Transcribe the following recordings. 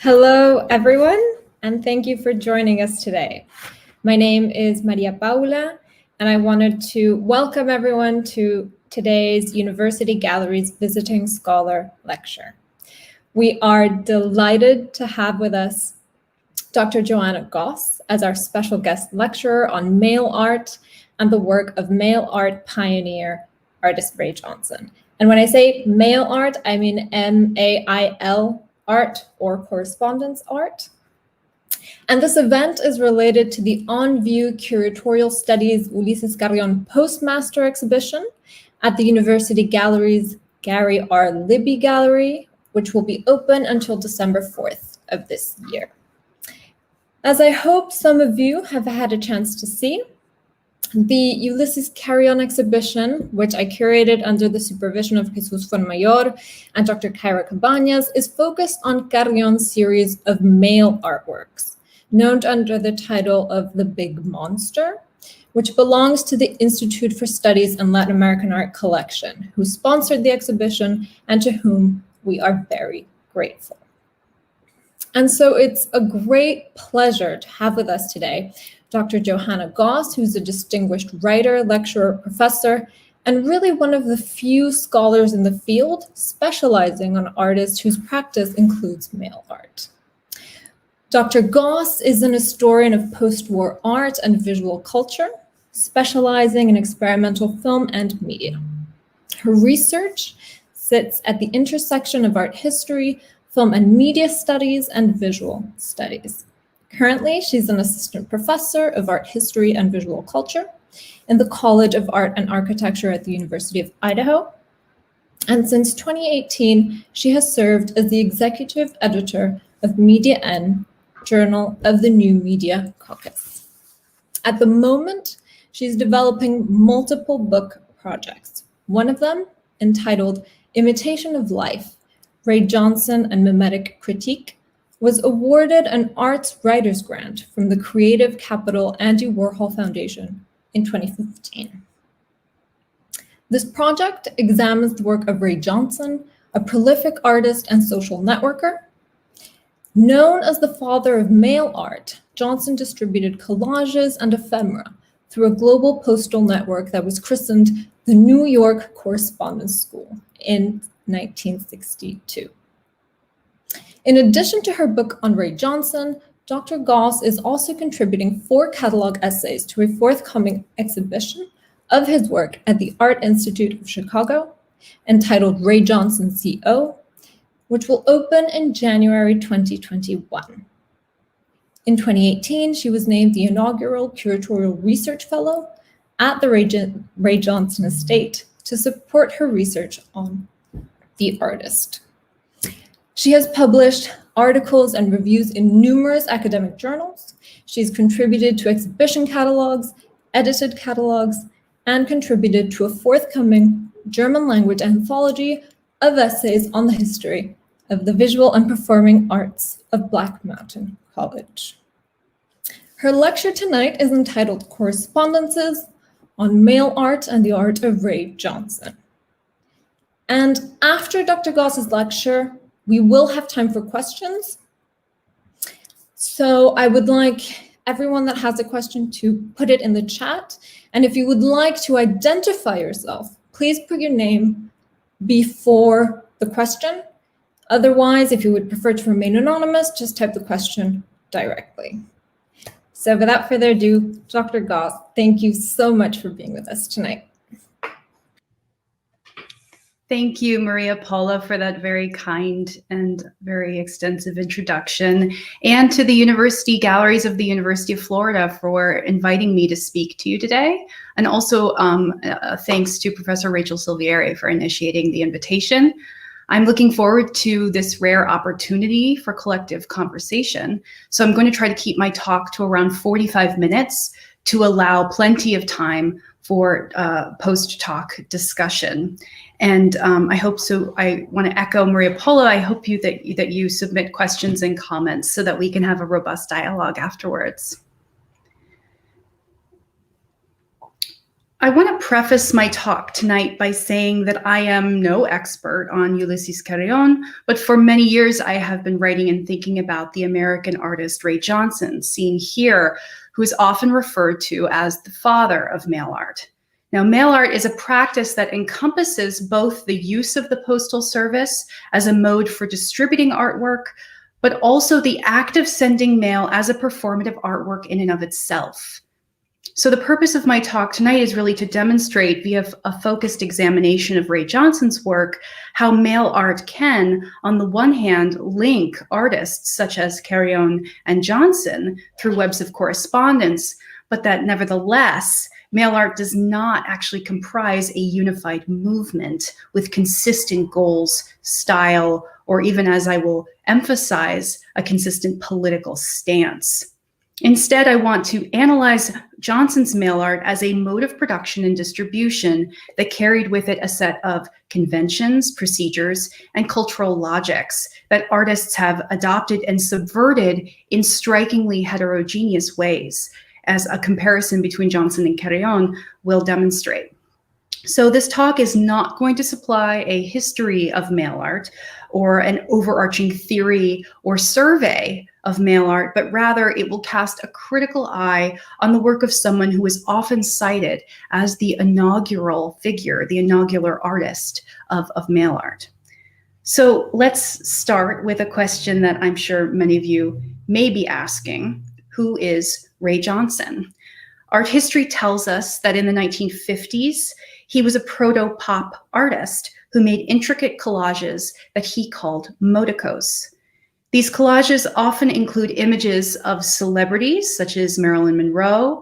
Hello, everyone, and thank you for joining us today. My name is María Paula, and I wanted to welcome everyone to today's University Galleries Visiting Scholar Lecture. We are delighted to have with us Dr. Johanna Gosse as our special guest lecturer on mail art and the work of mail art pioneer artist Ray Johnson. And when I say mail art, I mean M-A-I-L art or correspondence art. And this event is related to the On View Curatorial Studies Ulises Carrion Postmaster exhibition at the University Galleries Gary R. Libby Gallery, which will be open until December 4th of this year. As I hope some of you have had a chance to see, the Ulises Carrion exhibition, which I curated under the supervision of Jesus Fuenmayor and Dr. Kyra Cabañas, is focused on Carrion's series of mail artworks, known under the title of The Big Monster, which belongs to the Institute for Studies in Latin American Art Collection, who sponsored the exhibition and to whom we are very grateful. And so it's a great pleasure to have with us today Dr. Johanna Gosse, who's a distinguished writer, lecturer, professor, and really one of the few scholars in the field specializing on artists whose practice includes mail art. Dr. Gosse is an historian of post-war art and visual culture, specializing in experimental film and media. Her research sits at the intersection of art history, film and media studies, and visual studies. Currently, she's an assistant professor of art history and visual culture in the College of Art and Architecture at the University of Idaho. And since 2018, she has served as the executive editor of Media N, Journal of the New Media Caucus. At the moment, she's developing multiple book projects. One of them, entitled Imitation of Life, Ray Johnson and Mimetic Critique, was awarded an Arts Writers Grant from the Creative Capital Andy Warhol Foundation in 2015. This project examines the work of Ray Johnson, a prolific artist and social networker. Known as the father of mail art, Johnson distributed collages and ephemera through a global postal network that was christened the New York Correspondence School in 1962. In addition to her book on Ray Johnson, Dr. Gosse is also contributing 4 catalog essays to a forthcoming exhibition of his work at the Art Institute of Chicago, entitled Ray Johnson CO, which will open in January 2021. In 2018, she was named the inaugural Curatorial Research Fellow at the Ray Johnson Estate to support her research on the artist. She has published articles and reviews in numerous academic journals. She's contributed to exhibition catalogs, edited catalogs, and contributed to a forthcoming German language anthology of essays on the history of the visual and performing arts of Black Mountain College. Her lecture tonight is entitled Correspondences on Mail Art and the Art of Ray Johnson. And after Dr. Gosse's lecture, we will have time for questions. So I would like everyone that has a question to put it in the chat. And if you would like to identify yourself, please put your name before the question. Otherwise, if you would prefer to remain anonymous, just type the question directly. So without further ado, Dr. Gosse, thank you so much for being with us tonight. Thank you, Maria Paula, for that very kind and very extensive introduction, and to the University Galleries of the University of Florida for inviting me to speak to you today. And also thanks to Professor Rachel Silvieri for initiating the invitation. I'm looking forward to this rare opportunity for collective conversation. So I'm going to try to keep my talk to around 45 minutes to allow plenty of time for post-talk discussion. And I hope so. I want to echo Maria Paula. I hope that you submit questions and comments so that we can have a robust dialogue afterwards. I want to preface my talk tonight by saying that I am no expert on Ulysses Carrion, but for many years I have been writing and thinking about the American artist Ray Johnson, seen here, who is often referred to as the father of mail art. Now, mail art is a practice that encompasses both the use of the Postal Service as a mode for distributing artwork, but also the act of sending mail as a performative artwork in and of itself. So the purpose of my talk tonight is really to demonstrate via a focused examination of Ray Johnson's work how mail art can, on the one hand, link artists such as Carrion and Johnson through webs of correspondence, but that nevertheless, mail art does not actually comprise a unified movement with consistent goals, style, or even, as I will emphasize, a consistent political stance. Instead, I want to analyze Johnson's mail art as a mode of production and distribution that carried with it a set of conventions, procedures, and cultural logics that artists have adopted and subverted in strikingly heterogeneous ways, as a comparison between Johnson and Carrion will demonstrate. So this talk is not going to supply a history of mail art or an overarching theory or survey of mail art, but rather it will cast a critical eye on the work of someone who is often cited as the inaugural figure, the inaugural artist of mail art. So let's start with a question that I'm sure many of you may be asking. Who is Ray Johnson? Art history tells us that in the 1950s, he was a proto-pop artist who made intricate collages that he called modicos. These collages often include images of celebrities such as Marilyn Monroe,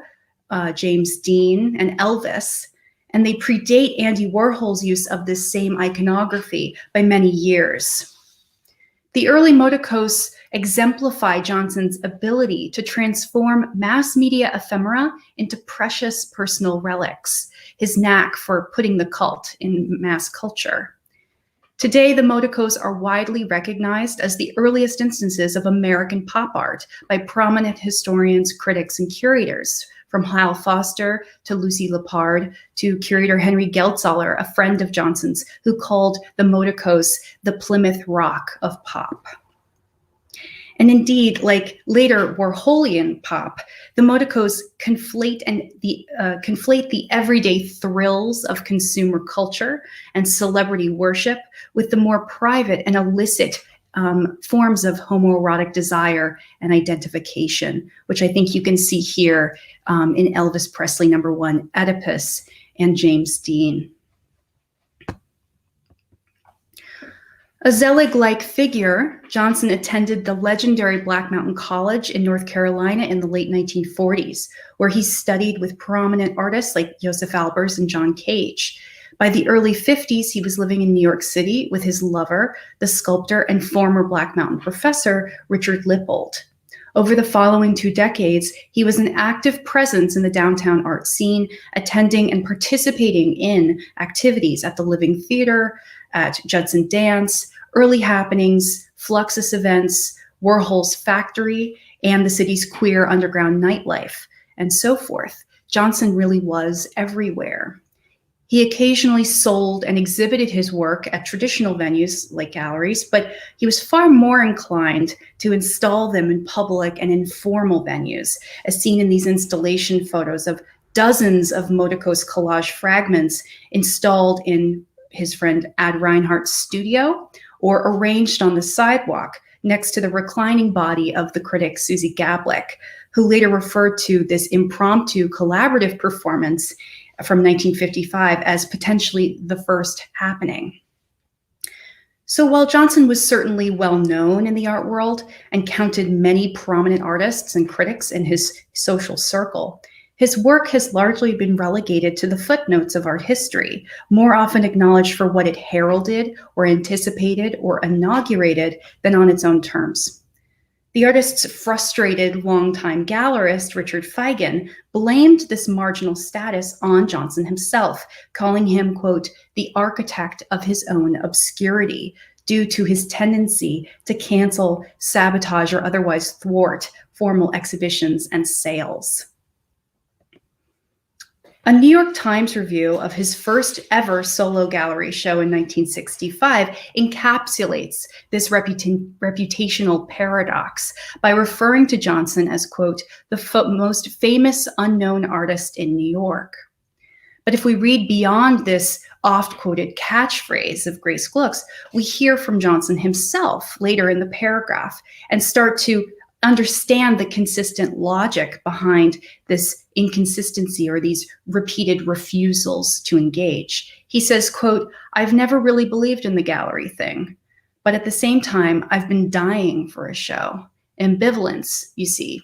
James Dean, and Elvis, and they predate Andy Warhol's use of this same iconography by many years. The early modicos exemplify Johnson's ability to transform mass media ephemera into precious personal relics, his knack for putting the cult in mass culture. Today, the modicos are widely recognized as the earliest instances of American pop art by prominent historians, critics, and curators, from Hal Foster to Lucy Lepard to curator Henry Geltzoller, a friend of Johnson's, who called the modicos the Plymouth Rock of pop. And indeed, like later Warholian pop, the modicos conflate the everyday thrills of consumer culture and celebrity worship with the more private and illicit forms of homoerotic desire and identification, which I think you can see here in Elvis Presley #1, Oedipus, and James Dean. A Zelig-like figure, Johnson attended the legendary Black Mountain College in North Carolina in the late 1940s, where he studied with prominent artists like Joseph Albers and John Cage. By the early 50s, he was living in New York City with his lover, the sculptor and former Black Mountain professor, Richard Lippold. Over the following 2 decades, he was an active presence in the downtown art scene, attending and participating in activities at the Living Theater, at Judson Dance, Early Happenings, Fluxus events, Warhol's Factory, and the city's queer underground nightlife, and so forth. Johnson really was everywhere. He occasionally sold and exhibited his work at traditional venues like galleries, but he was far more inclined to install them in public and informal venues, as seen in these installation photos of dozens of modicos collage fragments installed in his friend Ad Reinhardt's studio or arranged on the sidewalk next to the reclining body of the critic Susie Gablick, who later referred to this impromptu collaborative performance from 1955 as potentially the first happening. So while Johnson was certainly well known in the art world and counted many prominent artists and critics in his social circle, his work has largely been relegated to the footnotes of art history, more often acknowledged for what it heralded or anticipated or inaugurated than on its own terms. The artist's frustrated longtime gallerist, Richard Feigen, blamed this marginal status on Johnson himself, calling him, quote, the architect of his own obscurity, due to his tendency to cancel, sabotage, or otherwise thwart formal exhibitions and sales. A New York Times review of his first ever solo gallery show in 1965 encapsulates this reputational paradox by referring to Johnson as, quote, the most famous unknown artist in New York. But if we read beyond this oft-quoted catchphrase of Grace Gluck's, we hear from Johnson himself later in the paragraph and start to understand the consistent logic behind this inconsistency or these repeated refusals to engage. He says, quote, "I've never really believed in the gallery thing, but at the same time, I've been dying for a show. Ambivalence, you see.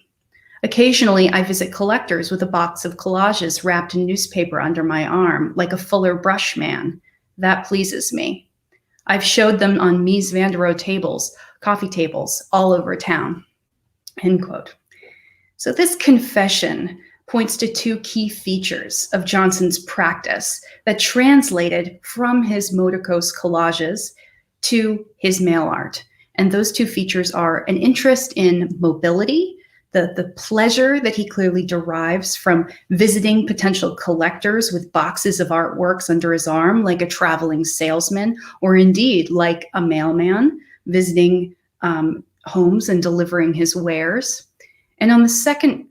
Occasionally, I visit collectors with a box of collages wrapped in newspaper under my arm, like a Fuller brush man. That pleases me. I've showed them on Mies van der Rohe tables, coffee tables, all over town." End quote. So this confession points to two key features of Johnson's practice that translated from his motorcoast collages to his mail art. And those two features are an interest in mobility, the pleasure that he clearly derives from visiting potential collectors with boxes of artworks under his arm, like a traveling salesman, or indeed like a mailman visiting homes and delivering his wares. And on the second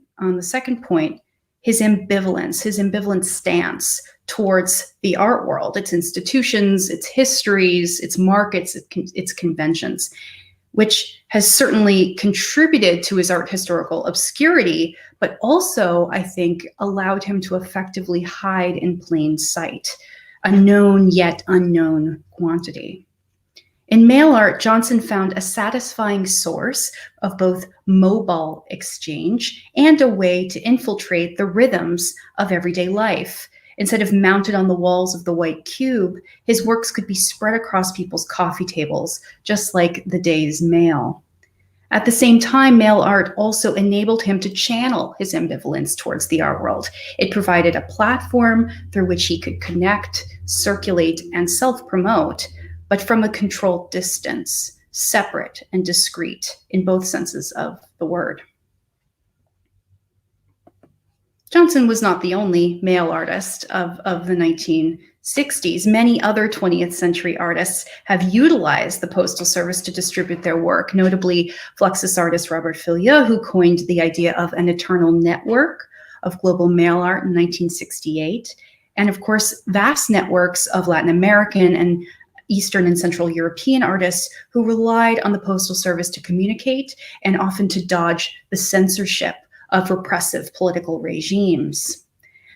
point, his ambivalent stance towards the art world, its institutions, its histories, its markets, its conventions, which has certainly contributed to his art historical obscurity, but also, I think, allowed him to effectively hide in plain sight, a known yet unknown quantity. In mail art, Johnson found a satisfying source of both mobile exchange and a way to infiltrate the rhythms of everyday life. Instead of mounted on the walls of the White Cube, his works could be spread across people's coffee tables, just like the day's mail. At the same time, mail art also enabled him to channel his ambivalence towards the art world. It provided a platform through which he could connect, circulate, and self-promote, but from a controlled distance, separate and discreet in both senses of the word. Johnson was not the only mail artist of the 1960s. Many other 20th century artists have utilized the Postal Service to distribute their work, notably Fluxus artist Robert Fillieux, who coined the idea of an eternal network of global mail art in 1968. And of course, vast networks of Latin American and Eastern and Central European artists who relied on the Postal Service to communicate and often to dodge the censorship of repressive political regimes.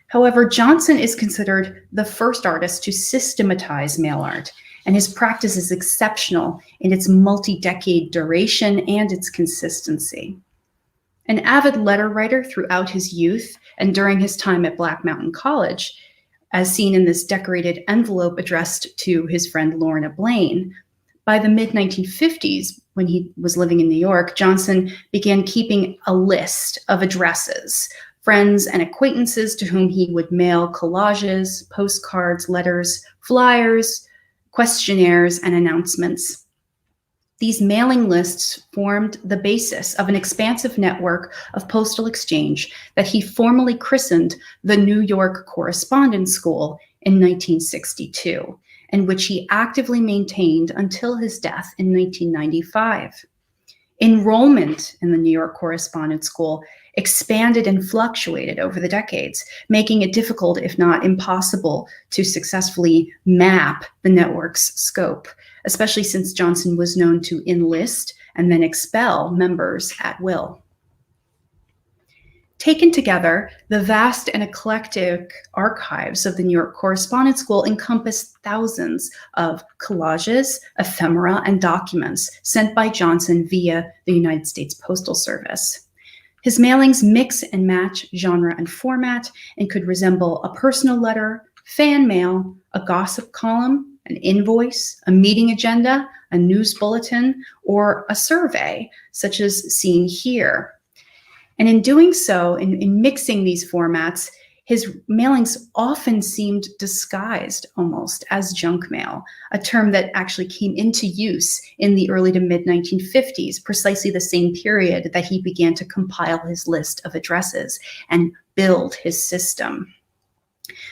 However, Johnson is considered the first artist to systematize mail art, and his practice is exceptional in its multi-decade duration and its consistency. An avid letter writer throughout his youth and during his time at Black Mountain College, as seen in this decorated envelope addressed to his friend Lorna Blaine. By the mid-1950s, when he was living in New York, Johnson began keeping a list of addresses, friends and acquaintances to whom he would mail collages, postcards, letters, flyers, questionnaires, and announcements. These mailing lists formed the basis of an expansive network of postal exchange that he formally christened the New York Correspondents School in 1962, and which he actively maintained until his death in 1995. Enrollment in the New York Correspondents School expanded and fluctuated over the decades, making it difficult, if not impossible, to successfully map the network's scope, especially since Johnson was known to enlist and then expel members at will. Taken together, the vast and eclectic archives of the New York Correspondents School encompass thousands of collages, ephemera, and documents sent by Johnson via the United States Postal Service. His mailings mix and match genre and format and could resemble a personal letter, fan mail, a gossip column, an invoice, a meeting agenda, a news bulletin, or a survey, such as seen here. And in doing so, in mixing these formats, his mailings often seemed disguised almost as junk mail, a term that actually came into use in the early to mid 1950s, precisely the same period that he began to compile his list of addresses and build his system.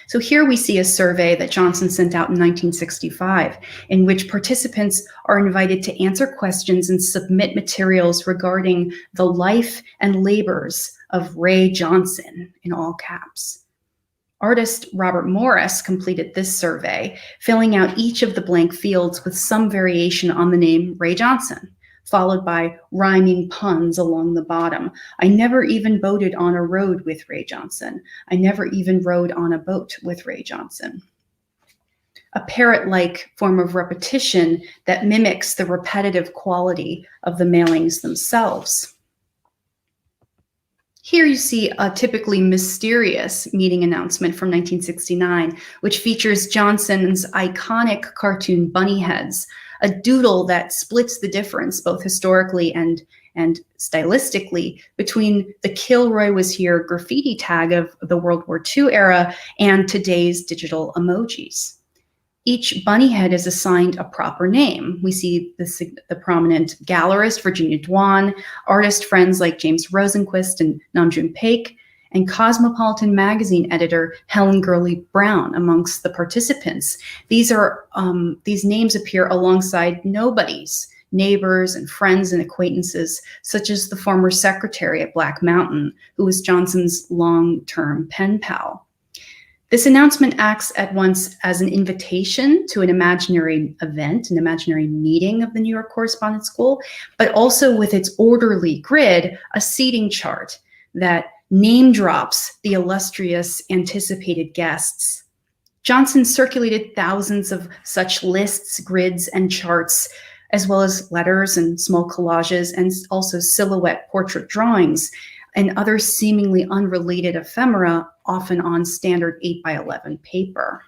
So here we see a survey that Johnson sent out in 1965, in which participants are invited to answer questions and submit materials regarding the life and labors of Ray Johnson, in all caps. Artist Robert Morris completed this survey, filling out each of the blank fields with some variation on the name Ray Johnson, followed by rhyming puns along the bottom. I never even boated on a road with Ray Johnson. I never even rode on a boat with Ray Johnson. A parrot-like form of repetition that mimics the repetitive quality of the mailings themselves. Here you see a typically mysterious meeting announcement from 1969, which features Johnson's iconic cartoon bunny heads, a doodle that splits the difference both historically and stylistically between the Kilroy was here graffiti tag of the World War II era and today's digital emojis. Each bunny head is assigned a proper name. We see the prominent gallerist Virginia Dwan, artist friends like James Rosenquist and Namjoon Paik, and Cosmopolitan magazine editor Helen Gurley Brown amongst the participants. These names appear alongside nobodies, neighbors and friends and acquaintances, such as the former secretary at Black Mountain, who was Johnson's long-term pen pal. This announcement acts at once as an invitation to an imaginary event, an imaginary meeting of the New York Correspondence School, but also with its orderly grid, a seating chart that name drops the illustrious anticipated guests. Johnson circulated thousands of such lists, grids, and charts, as well as letters and small collages, and also silhouette portrait drawings and other seemingly unrelated ephemera, often on standard 8x11 paper.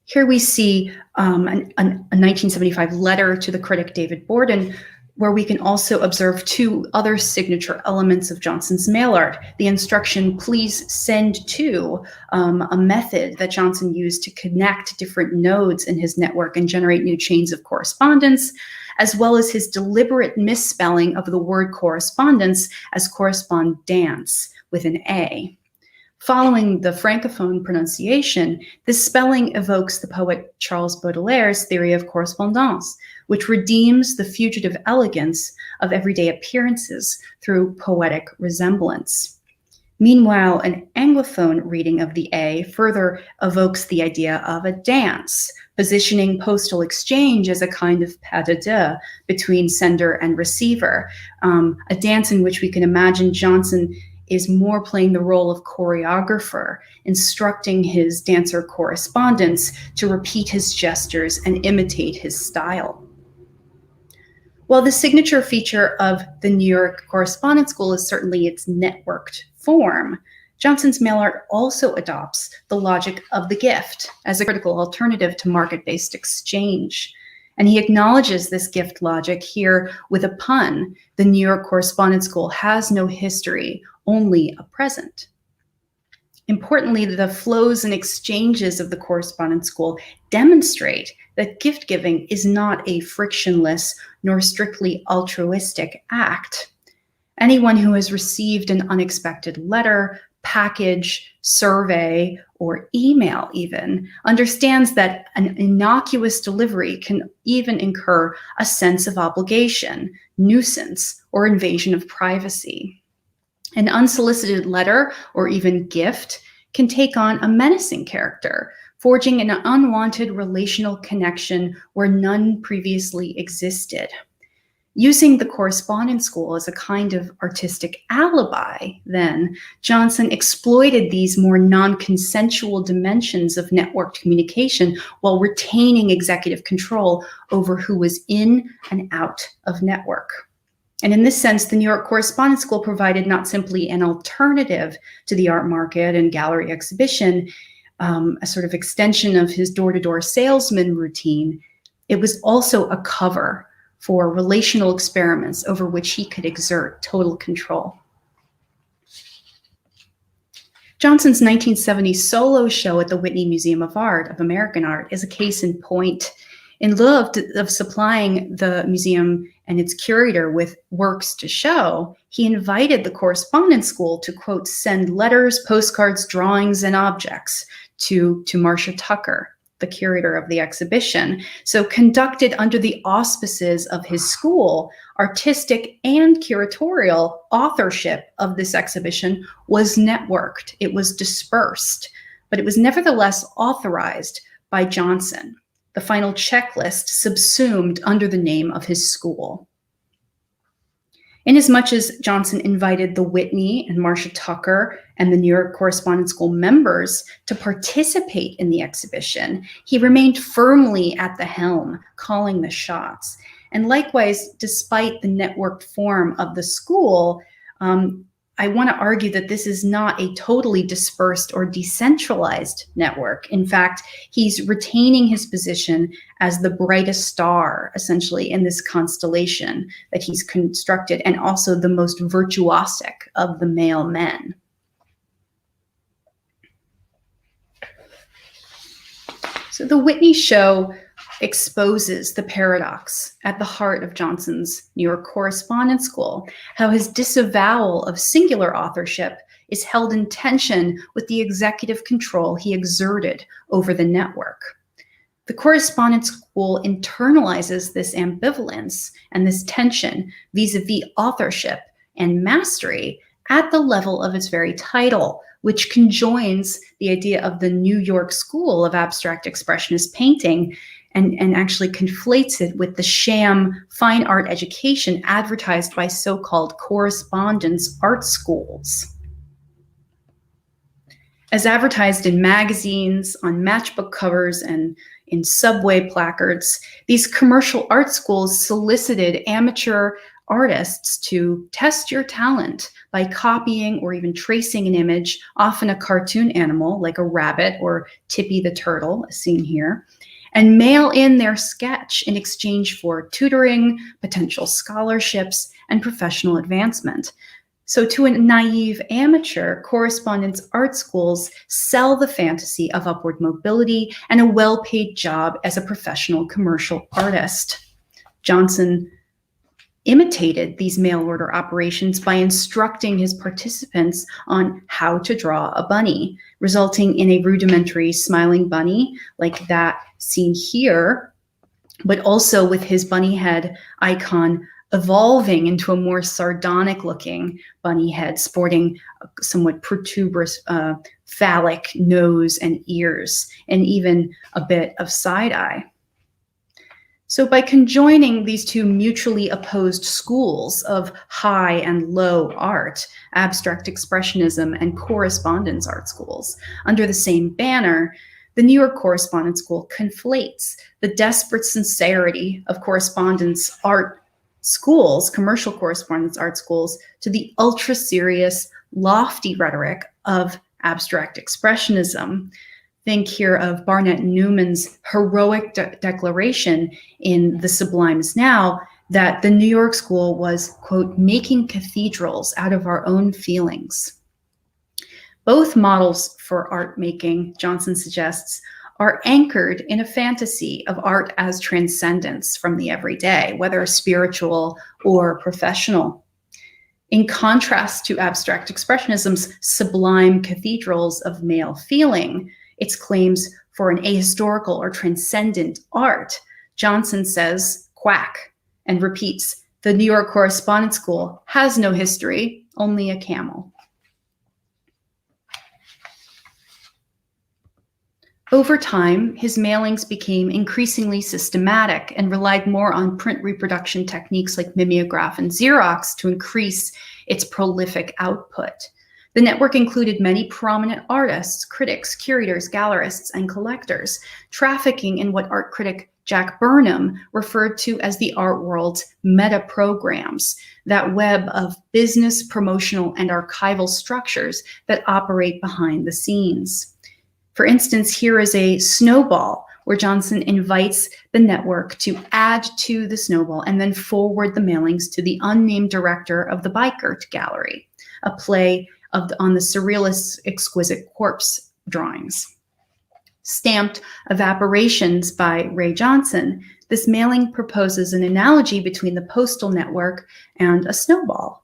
Here we see a 1975 letter to the critic David Borden, where we can also observe two other signature elements of Johnson's mail art. The instruction, please send to, a method that Johnson used to connect different nodes in his network and generate new chains of correspondence, as well as his deliberate misspelling of the word correspondence as correspondence with an A. Following the Francophone pronunciation, this spelling evokes the poet Charles Baudelaire's theory of correspondence, which redeems the fugitive elegance of everyday appearances through poetic resemblance. Meanwhile, an Anglophone reading of the A further evokes the idea of a dance, positioning postal exchange as a kind of pas de deux between sender and receiver, a dance in which we can imagine Johnson is more playing the role of choreographer, instructing his dancer correspondents to repeat his gestures and imitate his style. While the signature feature of the New York Correspondence School is certainly its networked form, Johnson's mail art also adopts the logic of the gift as a critical alternative to market-based exchange. And he acknowledges this gift logic here with a pun. The New York Correspondence School has no history, only a present. Importantly, the flows and exchanges of the Correspondence School demonstrate that gift giving is not a frictionless nor strictly altruistic act. Anyone who has received an unexpected letter, package, survey, or email even understands that an innocuous delivery can even incur a sense of obligation, nuisance, or invasion of privacy. An unsolicited letter or even gift can take on a menacing character, forging an unwanted relational connection where none previously existed. Using the Correspondence School as a kind of artistic alibi, then, Johnson exploited these more non-consensual dimensions of networked communication while retaining executive control over who was in and out of network. And in this sense, the New York Correspondence School provided not simply an alternative to the art market and gallery exhibition, a sort of extension of his door-to-door salesman routine. It was also a cover for relational experiments over which he could exert total control. Johnson's 1970 solo show at the Whitney Museum of Art of American Art is a case in point. In lieu of supplying the museum and its curator with works to show, he invited the Correspondence School to, quote, send letters, postcards, drawings, and objects to Marcia Tucker, the curator of the exhibition. So conducted under the auspices of his school, artistic and curatorial authorship of this exhibition was networked. It was dispersed, but it was nevertheless authorized by Johnson. The final checklist subsumed under the name of his school. Inasmuch as Johnson invited the Whitney and Marcia Tucker and the New York Correspondence School members to participate in the exhibition, he remained firmly at the helm, calling the shots. And likewise, despite the networked form of the school, I want to argue that this is not a totally dispersed or decentralized network. In fact, he's retaining his position as the brightest star, essentially, in this constellation that he's constructed, and also the most virtuosic of the male men. So the Whitney show exposes the paradox at the heart of Johnson's New York Correspondence School, how his disavowal of singular authorship is held in tension with the executive control he exerted over the network. The Correspondence School internalizes this ambivalence and this tension vis-a-vis authorship and mastery at the level of its very title, which conjoins the idea of the New York School of Abstract Expressionist painting and actually conflates it with the sham fine art education advertised by so-called correspondence art schools. As advertised in magazines, on matchbook covers, and in subway placards, these commercial art schools solicited amateur artists to test your talent by copying or even tracing an image, often a cartoon animal like a rabbit or Tippy the turtle, as seen here, and mail in their sketch in exchange for tutoring, potential scholarships, and professional advancement. So to a naive amateur, correspondence art schools sell the fantasy of upward mobility and a well-paid job as a professional commercial artist. Johnson imitated these mail order operations by instructing his participants on how to draw a bunny, resulting in a rudimentary smiling bunny like that seen here, but also with his bunny head icon evolving into a more sardonic looking bunny head sporting a somewhat protuberous phallic nose and ears, and even a bit of side eye. So by conjoining these two mutually opposed schools of high and low art, abstract expressionism and correspondence art schools, under the same banner, the New York Correspondence School conflates the desperate sincerity of correspondence art schools, commercial correspondence art schools, to the ultra-serious, lofty rhetoric of abstract expressionism. Think here of Barnett Newman's heroic declaration in The Sublime Is Now that the New York School was, quote, making cathedrals out of our own feelings. Both models for art making, Johnson suggests, are anchored in a fantasy of art as transcendence from the everyday, whether spiritual or professional. In contrast to abstract expressionism's sublime cathedrals of male feeling, its claims for an ahistorical or transcendent art, Johnson says, quack, and repeats, the New York Correspondence School has no history, only a camel. Over time, his mailings became increasingly systematic and relied more on print reproduction techniques like mimeograph and Xerox to increase its prolific output. The network included many prominent artists, critics, curators, gallerists, and collectors, trafficking in what art critic Jack Burnham referred to as the art world's meta programs, that web of business, promotional, and archival structures that operate behind the scenes. For instance, here is a snowball where Johnson invites the network to add to the snowball and then forward the mailings to the unnamed director of the Bikert Gallery, a play on the surrealist exquisite corpse drawings. Stamped Evaporations by Ray Johnson, this mailing proposes an analogy between the postal network and a snowball.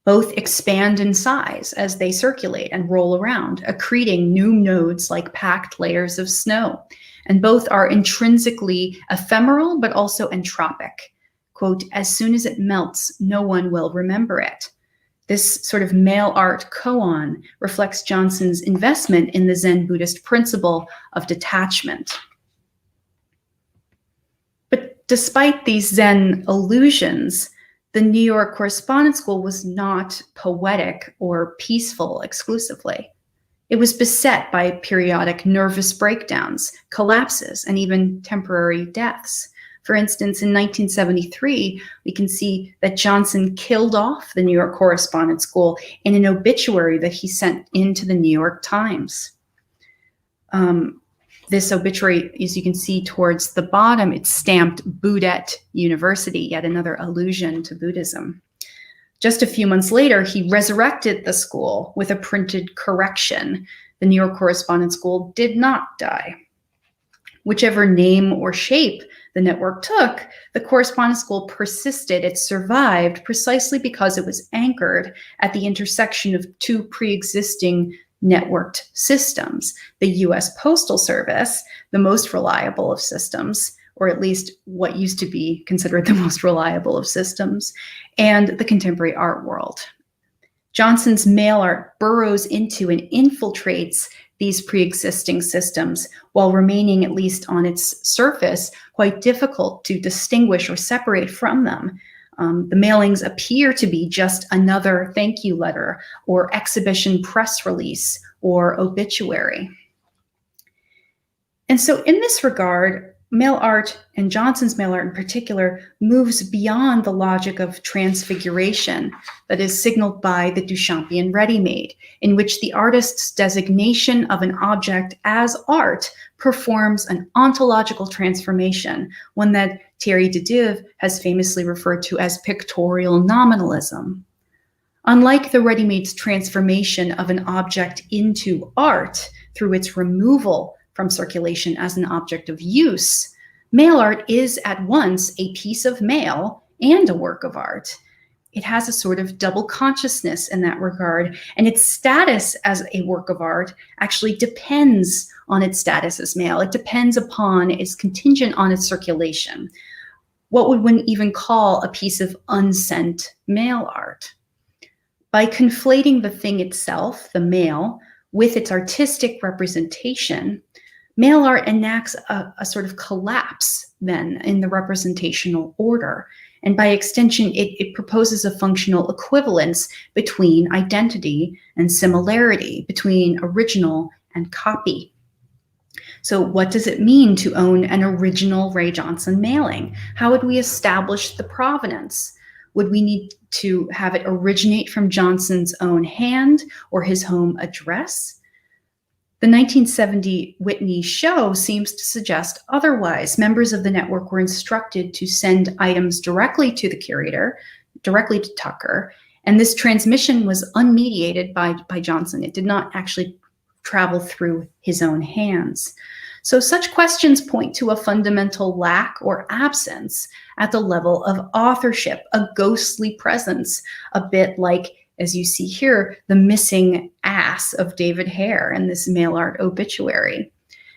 Both expand in size as they circulate and roll around, accreting new nodes like packed layers of snow. And both are intrinsically ephemeral, but also entropic. Quote, as soon as it melts, no one will remember it. This sort of mail art koan reflects Johnson's investment in the Zen Buddhist principle of detachment. But despite these Zen allusions, the New York Correspondence School was not poetic or peaceful exclusively. It was beset by periodic nervous breakdowns, collapses, and even temporary deaths. For instance, in 1973, we can see that Johnson killed off the New York Correspondence School in an obituary that he sent into the New York Times. This obituary, as you can see towards the bottom, it's stamped Buddhist University, yet another allusion to Buddhism. Just a few months later, he resurrected the school with a printed correction. The New York Correspondence School did not die. Whichever name or shape the network took, the Correspondence School persisted. It survived precisely because it was anchored at the intersection of two pre-existing networked systems, the U.S. Postal Service, the most reliable of systems, or at least what used to be considered the most reliable of systems, and the contemporary art world. Johnson's mail art burrows into and infiltrates these pre-existing systems while remaining, at least on its surface, quite difficult to distinguish or separate from them. The mailings appear to be just another thank you letter or exhibition press release or obituary. And so in this regard, mail art, and Johnson's mail art in particular, moves beyond the logic of transfiguration that is signaled by the Duchampian ready-made, in which the artist's designation of an object as art performs an ontological transformation, one that Thierry Dedive has famously referred to as pictorial nominalism. Unlike the ready-made's transformation of an object into art through its removal from circulation as an object of use, mail art is at once a piece of mail and a work of art. It has a sort of double consciousness in that regard, and its status as a work of art actually depends on its status as mail. It depends upon, it's contingent on its circulation. What would one even call a piece of unsent mail art? By conflating the thing itself, the mail, with its artistic representation, mail art enacts a sort of collapse then in the representational order. And by extension, it proposes a functional equivalence between identity and similarity, between original and copy. So what does it mean to own an original Ray Johnson mailing? How would we establish the provenance? Would we need to have it originate from Johnson's own hand or his home address? The 1970 Whitney show seems to suggest otherwise. Members of the network were instructed to send items directly to the curator, directly to Tucker, and this transmission was unmediated by Johnson. It did not actually travel through his own hands. So such questions point to a fundamental lack or absence at the level of authorship, a ghostly presence, a bit like, as you see here, the missing ass of David Hare in this mail art obituary.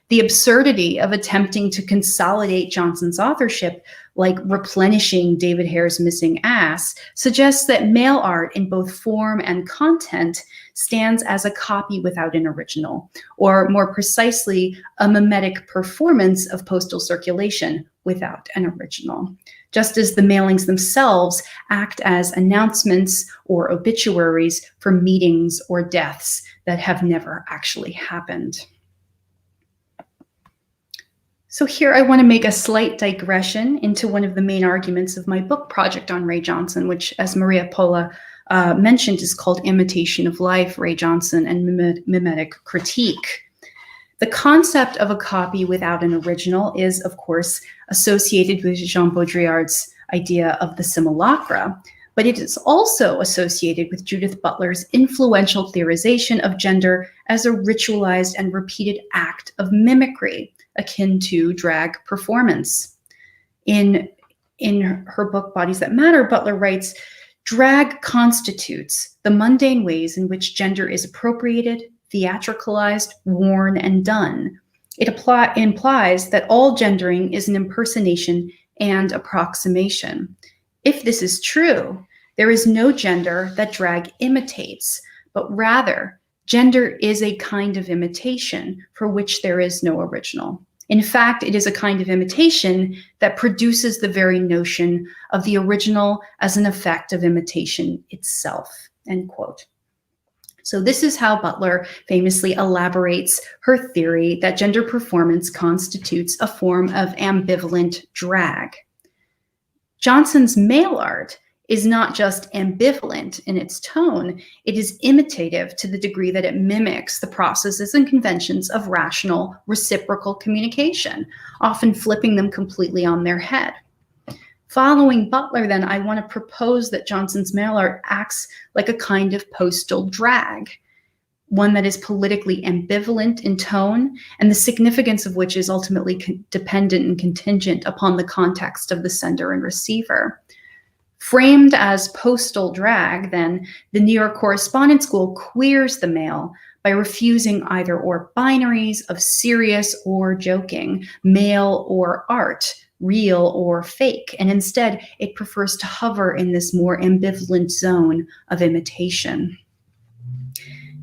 The absurdity of attempting to consolidate Johnson's authorship, like replenishing David Hare's missing ass, suggests that mail art in both form and content stands as a copy without an original, or more precisely, a mimetic performance of postal circulation without an original, just as the mailings themselves act as announcements or obituaries for meetings or deaths that have never actually happened. So here I want to make a slight digression into one of the main arguments of my book project on Ray Johnson, which, as María Paula mentioned, is called Imitation of Life, Ray Johnson and Mimetic Critique. The concept of a copy without an original is, of course, associated with Jean Baudrillard's idea of the simulacra, but it is also associated with Judith Butler's influential theorization of gender as a ritualized and repeated act of mimicry, akin to drag performance. In her book, Bodies That Matter, Butler writes, "Drag constitutes the mundane ways in which gender is appropriated, theatricalized, worn, and done. It implies that all gendering is an impersonation and approximation. If this is true, there is no gender that drag imitates, but rather, gender is a kind of imitation for which there is no original. In fact, it is a kind of imitation that produces the very notion of the original as an effect of imitation itself," end quote. So this is how Butler famously elaborates her theory that gender performance constitutes a form of ambivalent drag. Johnson's mail art is not just ambivalent in its tone, it is imitative to the degree that it mimics the processes and conventions of rational reciprocal communication, often flipping them completely on their head. Following Butler, then, I want to propose that Johnson's mail art acts like a kind of postal drag, one that is politically ambivalent in tone, and the significance of which is ultimately dependent and contingent upon the context of the sender and receiver. Framed as postal drag, then, the New York Correspondents School queers the mail by refusing either or binaries of serious or joking, mail or art, real or fake, and instead it prefers to hover in this more ambivalent zone of imitation.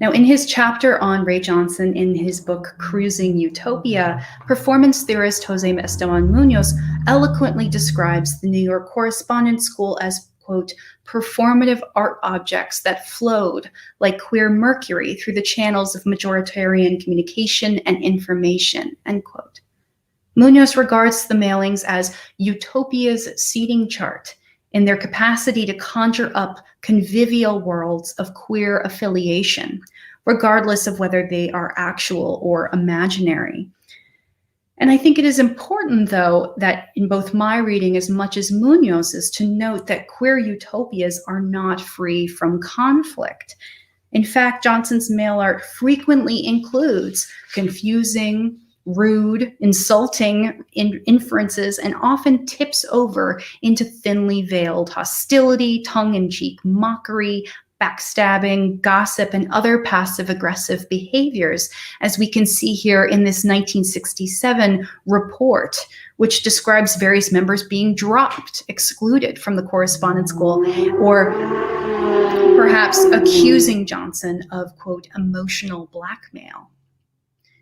Now, in his chapter on Ray Johnson in his book Cruising Utopia, performance theorist Jose Esteban Munoz eloquently describes the New York Correspondents School as, quote, performative art objects that flowed like queer mercury through the channels of majoritarian communication and information, end quote. Munoz regards the mailings as utopia's seating chart in their capacity to conjure up convivial worlds of queer affiliation, regardless of whether they are actual or imaginary. And I think it is important, though, that in both my reading as much as Munoz's, to note that queer utopias are not free from conflict. In fact, Johnson's mail art frequently includes confusing, rude, insulting inferences, and often tips over into thinly veiled hostility, tongue-in-cheek mockery, backstabbing, gossip, and other passive-aggressive behaviors, as we can see here in this 1967 report, which describes various members being dropped, excluded from the Correspondence School, or perhaps accusing Johnson of, quote, emotional blackmail.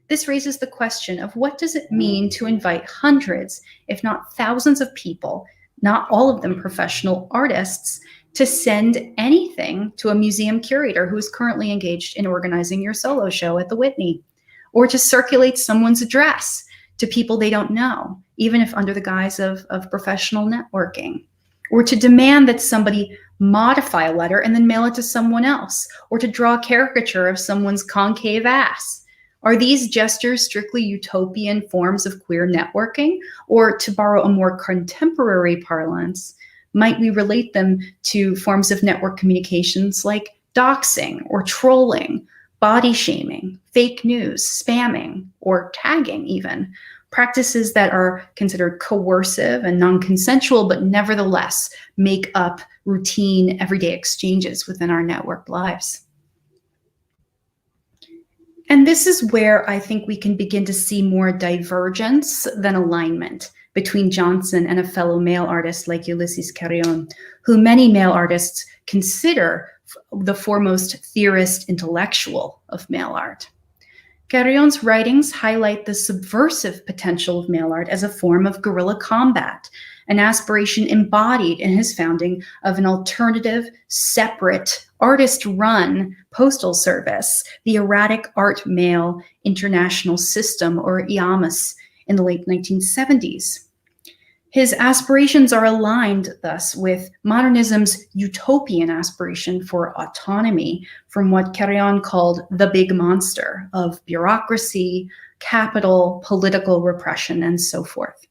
This raises the question of what does it mean to invite hundreds, if not thousands of people, not all of them professional artists, to send anything to a museum curator who is currently engaged in organizing your solo show at the Whitney, or to circulate someone's address to people they don't know, even if under the guise of professional networking, or to demand that somebody modify a letter and then mail it to someone else, or to draw a caricature of someone's concave ass. Are these gestures strictly utopian forms of queer networking? Or, to borrow a more contemporary parlance, might we relate them to forms of network communications like doxing or trolling, body shaming, fake news, spamming, or tagging even? Practices that are considered coercive and non-consensual, but nevertheless make up routine everyday exchanges within our network lives. And this is where I think we can begin to see more divergence than alignment between Johnson and a fellow male artist like Ulysses Carrion, who many male artists consider the foremost theorist intellectual of mail art. Carrion's writings highlight the subversive potential of mail art as a form of guerrilla combat, an aspiration embodied in his founding of an alternative, separate, artist-run postal service, the Erratic Art Mail International System, or IAMAS, in the late 1970s. His aspirations are aligned, thus, with modernism's utopian aspiration for autonomy from what Carrion called the big monster of bureaucracy, capital, political repression, and so forth.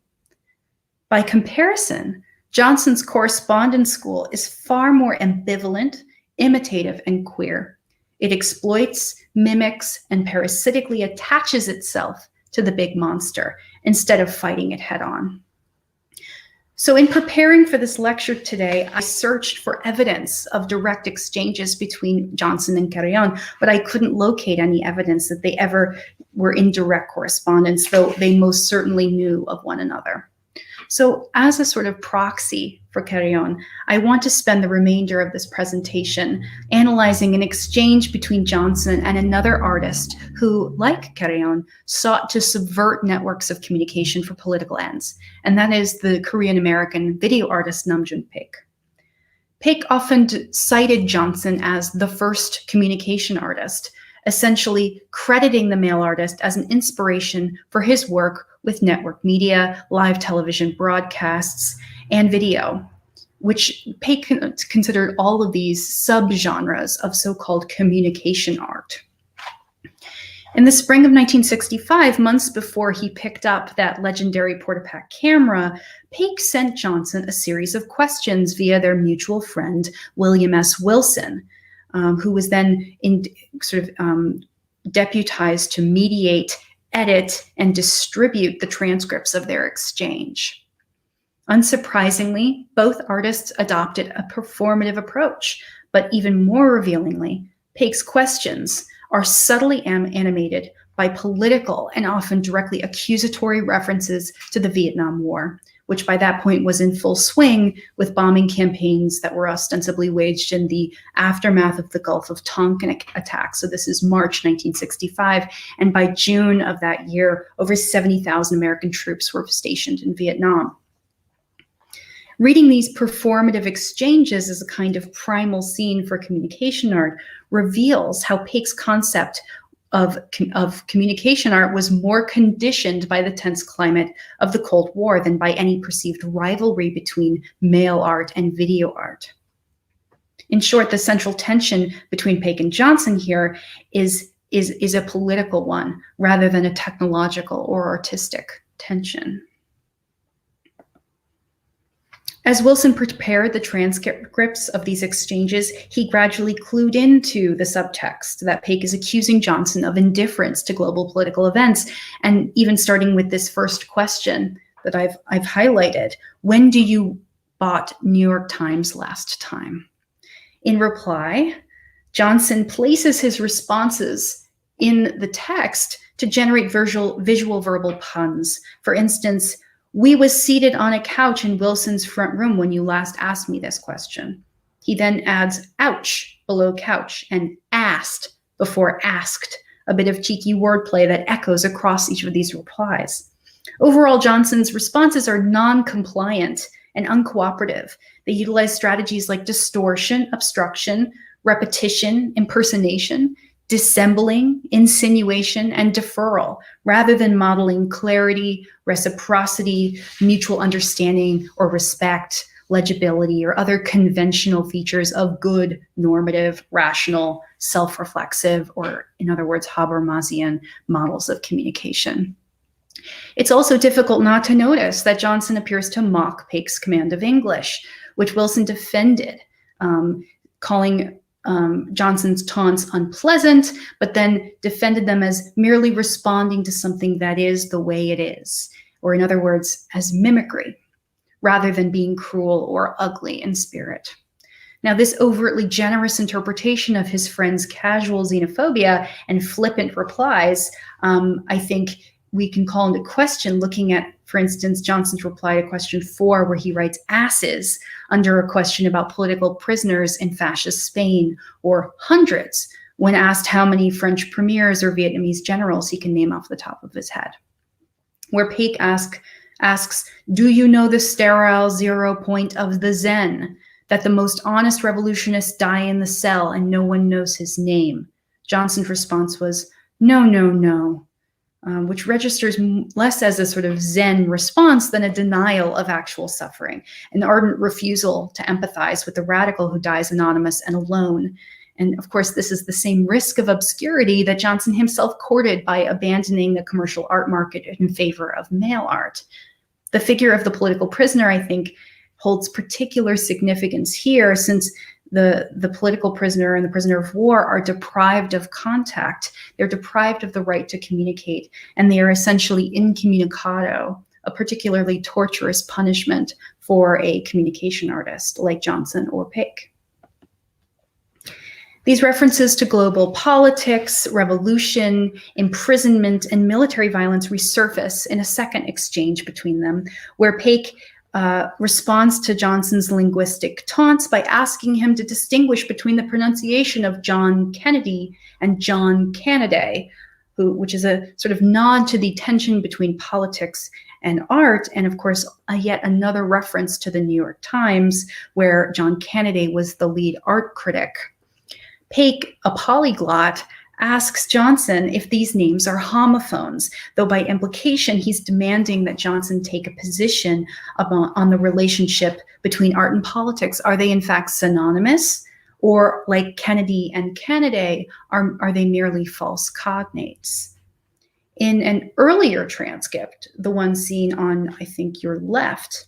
By comparison, Johnson's correspondence school is far more ambivalent, imitative, and queer. It exploits, mimics, and parasitically attaches itself to the big monster instead of fighting it head on. So in preparing for this lecture today, I searched for evidence of direct exchanges between Johnson and Carrion, but I couldn't locate any evidence that they ever were in direct correspondence, though they most certainly knew of one another. So as a sort of proxy for Carrion, I want to spend the remainder of this presentation analyzing an exchange between Johnson and another artist who, like Carrion, sought to subvert networks of communication for political ends, and that is the Korean-American video artist Namjoon Paik. Paik often cited Johnson as the first communication artist, essentially crediting the male artist as an inspiration for his work with network media, live television broadcasts, and video, which Paik considered all of these subgenres of so-called communication art. In the spring of 1965, months before he picked up that legendary Portapak camera, Paik sent Johnson a series of questions via their mutual friend, William S. Wilson, who was then deputized to mediate, edit, and distribute the transcripts of their exchange. Unsurprisingly, both artists adopted a performative approach, but even more revealingly, Paik's questions are subtly animated by political and often directly accusatory references to the Vietnam War, which by that point was in full swing with bombing campaigns that were ostensibly waged in the aftermath of the Gulf of Tonkin attack. So this is March 1965. And by June of that year, over 70,000 American troops were stationed in Vietnam. Reading these performative exchanges as a kind of primal scene for communication art reveals how Paik's concept of communication art was more conditioned by the tense climate of the Cold War than by any perceived rivalry between mail art and video art. In short, the central tension between Paik and Johnson here is a political one rather than a technological or artistic tension. As Wilson prepared the transcripts of these exchanges, he gradually clued into the subtext that Paik is accusing Johnson of indifference to global political events, and even starting with this first question that I've highlighted: when do you bought New York Times last time? In reply, Johnson places his responses in the text to generate visual verbal puns. For instance, "We was seated on a couch in Wilson's front room when you last asked me this question." He then adds "ouch" below couch and "asked" before asked, a bit of cheeky wordplay that echoes across each of these replies. Overall, Johnson's responses are non-compliant and uncooperative. They utilize strategies like distortion, obstruction, repetition, impersonation, dissembling, insinuation, and deferral, rather than modeling clarity, reciprocity, mutual understanding, or respect, legibility, or other conventional features of good, normative, rational, self-reflexive, or in other words, Habermasian models of communication. It's also difficult not to notice that Johnson appears to mock Paik's command of English, which Wilson defended, calling Johnson's taunts unpleasant, but then defended them as merely responding to something that is the way it is, or in other words, as mimicry, rather than being cruel or ugly in spirit. Now, this overtly generous interpretation of his friend's casual xenophobia and flippant replies, I think we can call into question looking at, for instance, Johnson's reply to question 4, where he writes "asses" under a question about political prisoners in fascist Spain, or "hundreds" when asked how many French premiers or Vietnamese generals he can name off the top of his head. Where Paik asks, "Do you know the sterile 0 point of the Zen, that the most honest revolutionists die in the cell and no one knows his name?" Johnson's response was, "No, no, no," which registers less as a sort of Zen response than a denial of actual suffering, an ardent refusal to empathize with the radical who dies anonymous and alone. And of course, this is the same risk of obscurity that Johnson himself courted by abandoning the commercial art market in favor of mail art. The figure of the political prisoner, I think, holds particular significance here, since the political prisoner and the prisoner of war are deprived of contact. They're deprived of the right to communicate, and they are essentially incommunicado, a particularly torturous punishment for a communication artist like Johnson or Paik. These references to global politics, revolution, imprisonment, and military violence resurface in a second exchange between them, where Paik responds to Johnson's linguistic taunts by asking him to distinguish between the pronunciation of John Kennedy and John Canaday, which is a sort of nod to the tension between politics and art, and of course, yet another reference to the New York Times, where John Canaday was the lead art critic. Paik, a polyglot, asks Johnson if these names are homophones, though by implication he's demanding that Johnson take a position on the relationship between art and politics. Are they in fact synonymous? Or like Kennedy and Canaday, are they merely false cognates? In an earlier transcript, the one seen on, I think, your left,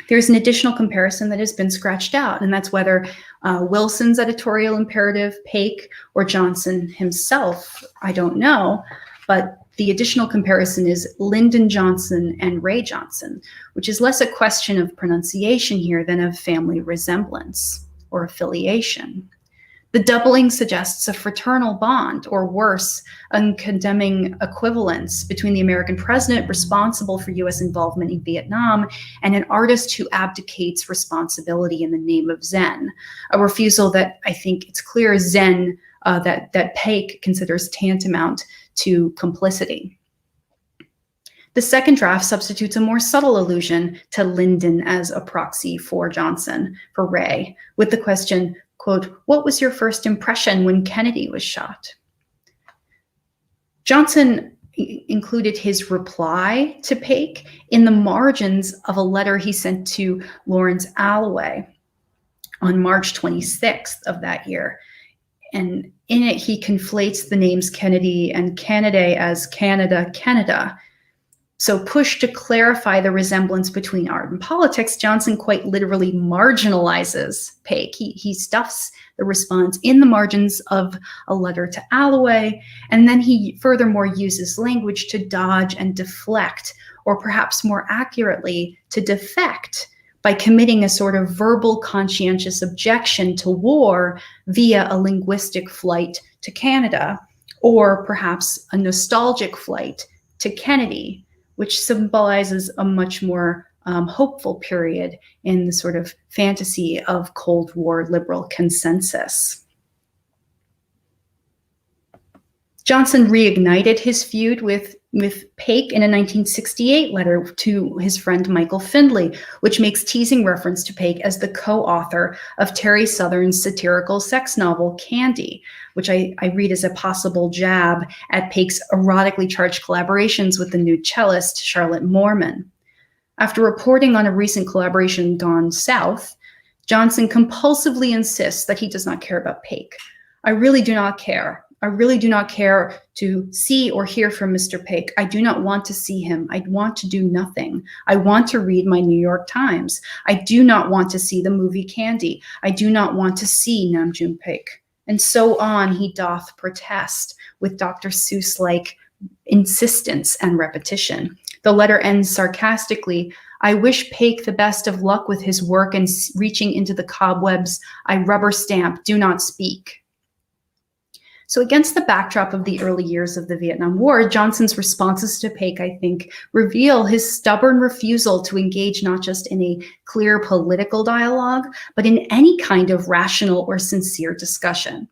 there's an additional comparison that has been scratched out, and that's whether Wilson's editorial imperative, Paik, or Johnson himself, I don't know, but the additional comparison is Lyndon Johnson and Ray Johnson, which is less a question of pronunciation here than of family resemblance or affiliation. The doubling suggests a fraternal bond, or worse, a condemning equivalence between the American president responsible for US involvement in Vietnam and an artist who abdicates responsibility in the name of Zen, a refusal that I think it's clear Zen, that Paik considers tantamount to complicity. The second draft substitutes a more subtle allusion to Lyndon as a proxy for Johnson, for Ray, with the question, quote, "What was your first impression when Kennedy was shot?" Johnson included his reply to Paik in the margins of a letter he sent to Lawrence Alloway on March 26th of that year. And in it, he conflates the names Kennedy and Canaday as Canada, Canada. So pushed to clarify the resemblance between art and politics, Johnson quite literally marginalizes Paik. He stuffs the response in the margins of a letter to Alloway, and then he furthermore uses language to dodge and deflect, or perhaps more accurately, to defect, by committing a sort of verbal conscientious objection to war via a linguistic flight to Canada, or perhaps a nostalgic flight to Kennedy, which symbolizes a much more hopeful period in the sort of fantasy of Cold War liberal consensus. Johnson reignited his feud with Paik in a 1968 letter to his friend Michael Findlay, which makes teasing reference to Paik as the co-author of Terry Southern's satirical sex novel Candy, which I read as a possible jab at Paik's erotically charged collaborations with the nude cellist Charlotte Moorman. After reporting on a recent collaboration gone south, Johnson compulsively insists that he does not care about Paik. "I really do not care. I really do not care to see or hear from Mr. Paik. I do not want to see him. I want to do nothing. I want to read my New York Times. I do not want to see the movie Candy. I do not want to see Namjoon Paik." And so on he doth protest with Dr. Seuss-like insistence and repetition. The letter ends sarcastically, "I wish Paik the best of luck with his work and reaching into the cobwebs. I rubber stamp, do not speak." So against the backdrop of the early years of the Vietnam War, Johnson's responses to Paik, I think, reveal his stubborn refusal to engage not just in a clear political dialogue, but in any kind of rational or sincere discussion.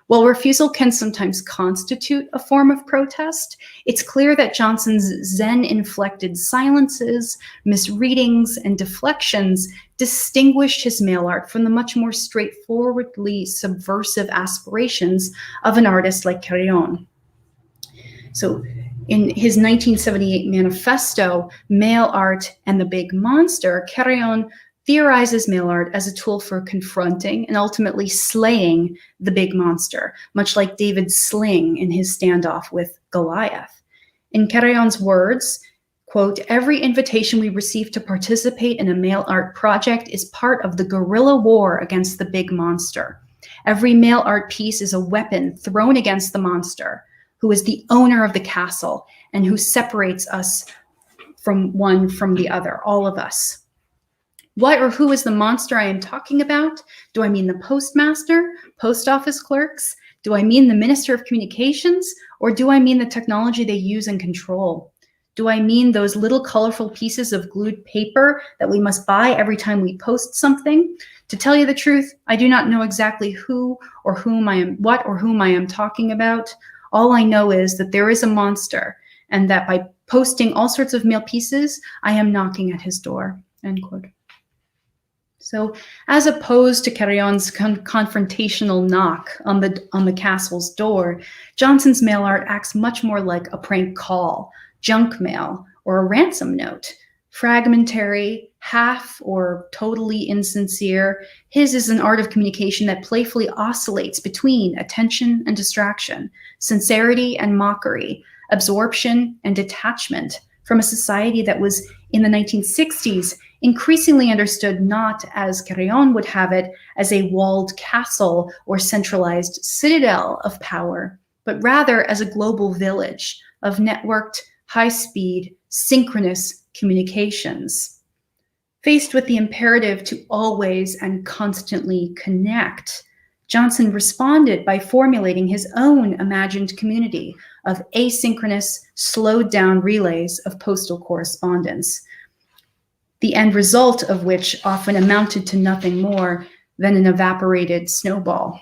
While refusal can sometimes constitute a form of protest, it's clear that Johnson's Zen-inflected silences, misreadings, and deflections distinguished his mail art from the much more straightforwardly subversive aspirations of an artist like Carrion. So in his 1978 manifesto, Mail Art and the Big Monster, Carrion theorizes mail art as a tool for confronting and ultimately slaying the big monster, much like David's sling in his standoff with Goliath. In Carrion's words, Quote, every invitation we receive to participate in a mail art project is part of the guerrilla war against the big monster. Every mail art piece is a weapon thrown against the monster, who is the owner of the castle and who separates us from the other, all of us. What or who is the monster I am talking about? Do I mean the postmaster, post office clerks? Do I mean the Minister of Communications? Or do I mean the technology they use and control? Do I mean those little colorful pieces of glued paper that we must buy every time we post something? To tell you the truth, I do not know exactly what or whom I am talking about. All I know is that there is a monster, and that by posting all sorts of mail pieces, I am knocking at his door, end quote. So as opposed to Carrion's confrontational knock on the castle's door, Johnson's mail art acts much more like a prank call, junk mail, or a ransom note. Fragmentary, half or totally insincere, his is an art of communication that playfully oscillates between attention and distraction, sincerity and mockery, absorption and detachment from a society that was, in the 1960s, increasingly understood not, as Carrion would have it, as a walled castle or centralized citadel of power, but rather as a global village of networked, high-speed, synchronous communications. Faced with the imperative to always and constantly connect, Johnson responded by formulating his own imagined community of asynchronous, slowed-down relays of postal correspondence, the end result of which often amounted to nothing more than an evaporated snowball.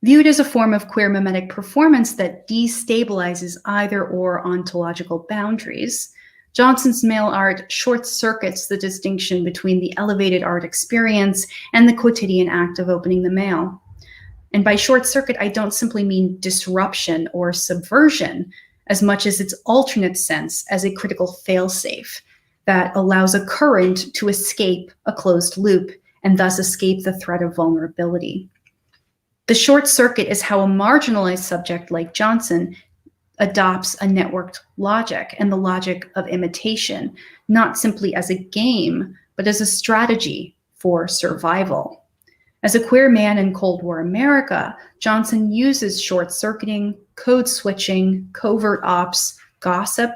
Viewed as a form of queer mimetic performance that destabilizes either-or ontological boundaries, Johnson's mail art short-circuits the distinction between the elevated art experience and the quotidian act of opening the mail. And by short-circuit, I don't simply mean disruption or subversion, as much as its alternate sense as a critical failsafe that allows a current to escape a closed loop and thus escape the threat of vulnerability. The short circuit is how a marginalized subject like Johnson adopts a networked logic and the logic of imitation, not simply as a game, but as a strategy for survival. As a queer man in Cold War America, Johnson uses short-circuiting, code switching, covert ops, gossip,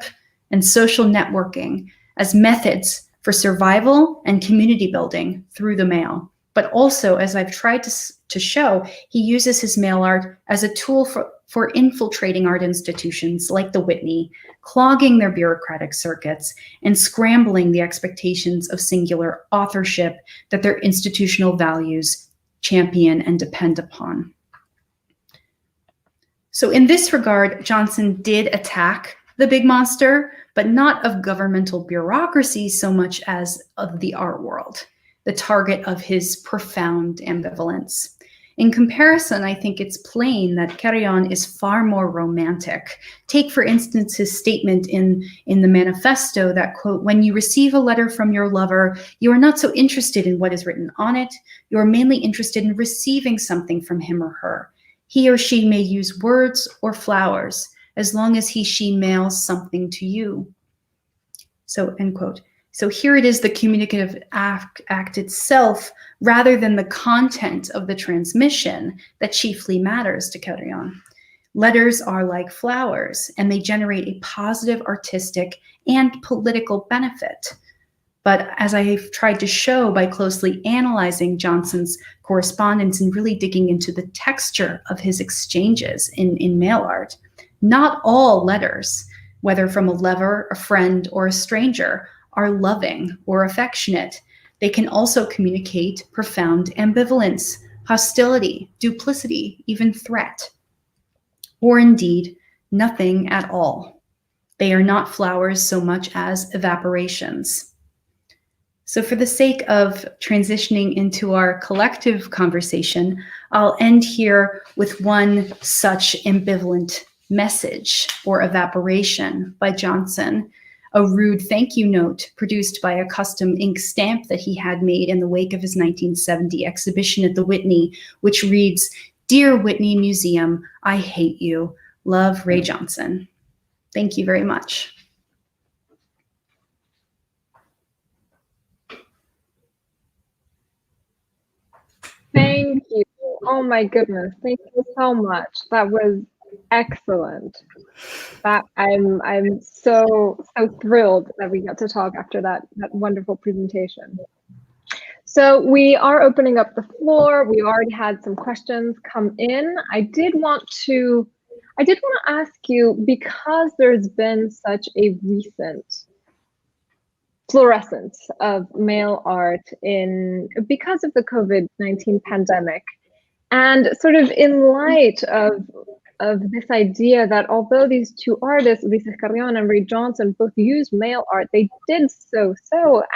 and social networking as methods for survival and community building through the mail. But also, as I've tried to show, he uses his mail art as a tool for infiltrating art institutions like the Whitney, clogging their bureaucratic circuits, and scrambling the expectations of singular authorship that their institutional values champion and depend upon. So in this regard, Johnson did attack the big monster, but not of governmental bureaucracy so much as of the art world, the target of his profound ambivalence. In comparison, I think it's plain that Carrion is far more romantic. Take, for instance, his statement in the manifesto that, quote, when you receive a letter from your lover, you are not so interested in what is written on it. You are mainly interested in receiving something from him or her. He or she may use words or flowers as long as she mails something to you. So, end quote. So here it is, the communicative act itself, rather than the content of the transmission, that chiefly matters to Carrion. Letters are like flowers, and they generate a positive artistic and political benefit. But as I've tried to show by closely analyzing Johnson's correspondence and really digging into the texture of his exchanges in mail art, not all letters, whether from a lover, a friend, or a stranger, are loving or affectionate. They can also communicate profound ambivalence, hostility, duplicity, even threat, or indeed nothing at all. They are not flowers so much as evaporations. So for the sake of transitioning into our collective conversation, I'll end here with one such ambivalent message or evaporation by Johnson, a rude thank you note produced by a custom ink stamp that he had made in the wake of his 1970 exhibition at the Whitney, which reads, "Dear Whitney Museum, I hate you. Love, Ray Johnson." Thank you very much. Oh my goodness. Thank you so much. That was excellent. That I'm so thrilled that we got to talk after that wonderful presentation. So we are opening up the floor. We already had some questions come in. I did want to ask you, because there's been such a recent fluorescence of mail art because of the COVID-19 pandemic, and sort of in light of this idea that although these two artists, Lisa Carrion and Ray Johnson, both used mail art, they did so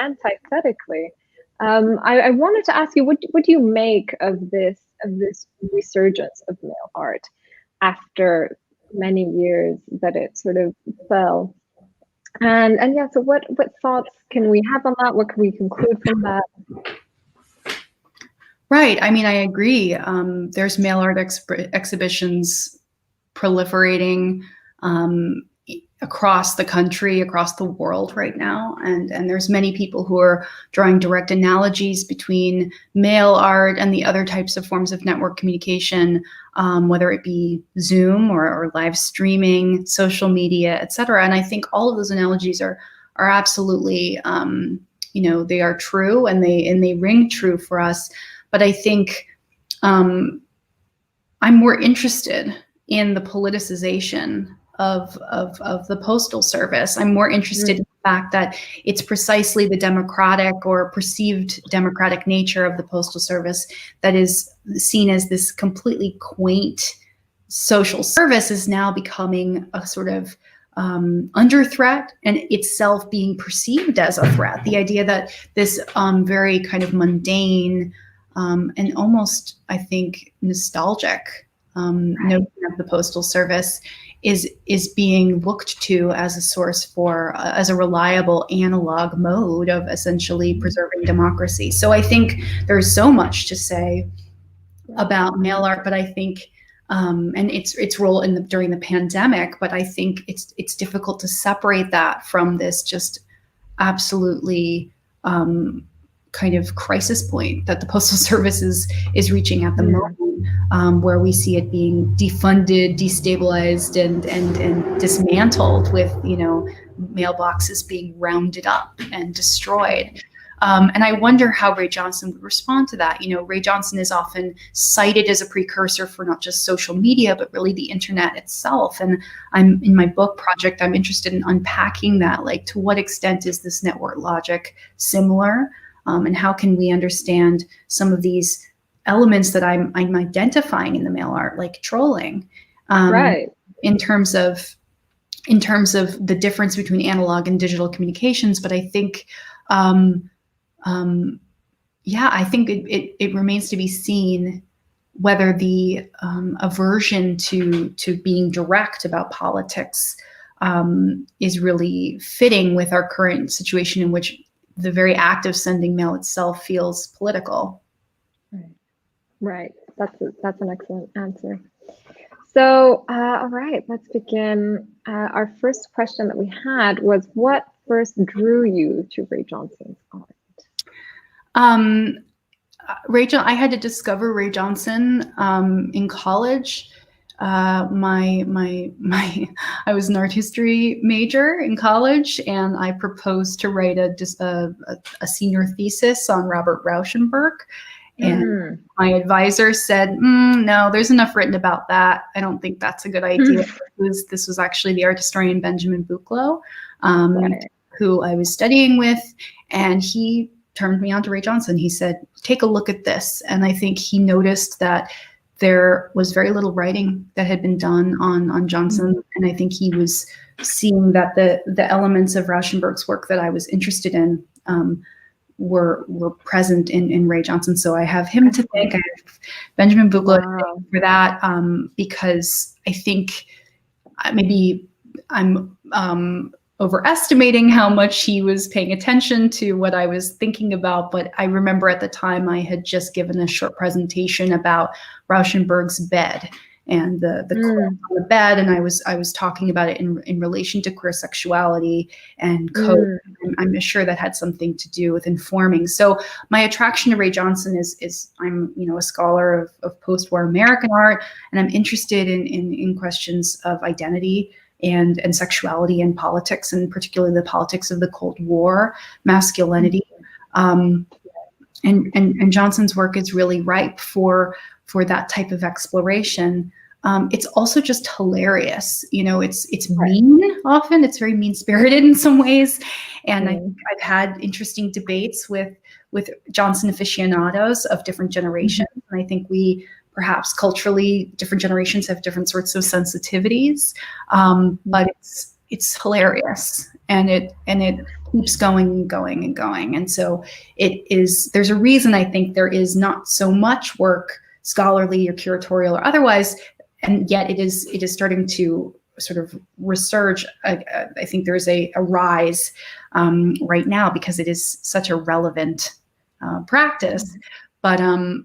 antithetically. I wanted to ask you, what do you make of this resurgence of mail art after many years that it sort of fell? And yeah, so what thoughts can we have on that? What can we conclude from that? Right. I mean, I agree. There's mail art exhibitions proliferating across the country, across the world right now. And there's many people who are drawing direct analogies between mail art and the other types of forms of network communication, whether it be Zoom or live streaming, social media, et cetera. And I think all of those analogies are absolutely, they are true, and they ring true for us. But I think I'm more interested in the politicization of the Postal Service. I'm more interested in the fact that it's precisely the democratic or perceived democratic nature of the Postal Service that is seen as this completely quaint social service is now becoming a sort of under threat, and itself being perceived as a threat. The idea that this very kind of mundane and almost, I think, nostalgic notion of the Postal Service is being looked to as a source for, as a reliable analog mode of essentially preserving democracy. So I think there's so much to say about mail art, but I think, and its role during the pandemic, but I think it's difficult to separate that from this just absolutely kind of crisis point that the Postal Service is reaching at the moment, where we see it being defunded, destabilized, and dismantled, with mailboxes being rounded up and destroyed. And I wonder how Ray Johnson would respond to that. Ray Johnson is often cited as a precursor for not just social media, but really the internet itself. And in my book project, I'm interested in unpacking that. Like, to what extent is this network logic similar? And how can we understand some of these elements that I'm identifying in the mail art, like trolling, Right. in terms of the difference between analog and digital communications. But I think, I think it remains to be seen whether the aversion to being direct about politics is really fitting with our current situation, in which the very act of sending mail itself feels political. Right. That's an excellent answer. So, all right, let's begin. Our first question that we had was, what first drew you to Ray Johnson's art? I had to discover Ray Johnson in college. I was an art history major in college, and I proposed to write a senior thesis on Robert Rauschenberg. And my advisor said, no, there's enough written about that. I don't think that's a good idea. This was actually the art historian Benjamin Buchloh, who I was studying with, and he turned me on to Ray Johnson. He said, take a look at this. And I think he noticed that there was very little writing that had been done on Johnson. And I think he was seeing that the elements of Rauschenberg's work that I was interested in were present in Ray Johnson. So I have him to thank. I have Benjamin Buchloh to thank for that, because I think maybe I'm overestimating how much he was paying attention to what I was thinking about. But I remember at the time I had just given a short presentation about Rauschenberg's bed. and the quilt on the bed, and I was talking about it in relation to queer sexuality and code. I'm sure that had something to do with informing. So my attraction to Ray Johnson is I'm a scholar of post-war American art, and I'm interested in questions of identity and sexuality and politics, and particularly the politics of the Cold War, masculinity. And Johnson's work is really ripe for that type of exploration. It's also just hilarious. It's mean often. It's very mean-spirited in some ways. And I've had interesting debates with Johnson aficionados of different generations. And I think we perhaps culturally, different generations have different sorts of sensitivities. But it's hilarious. And it keeps going and going and going. And so there's a reason I think there is not so much work, scholarly or curatorial or otherwise, and yet it is starting to sort of resurge. I think there's a rise right now because it is such a relevant practice. But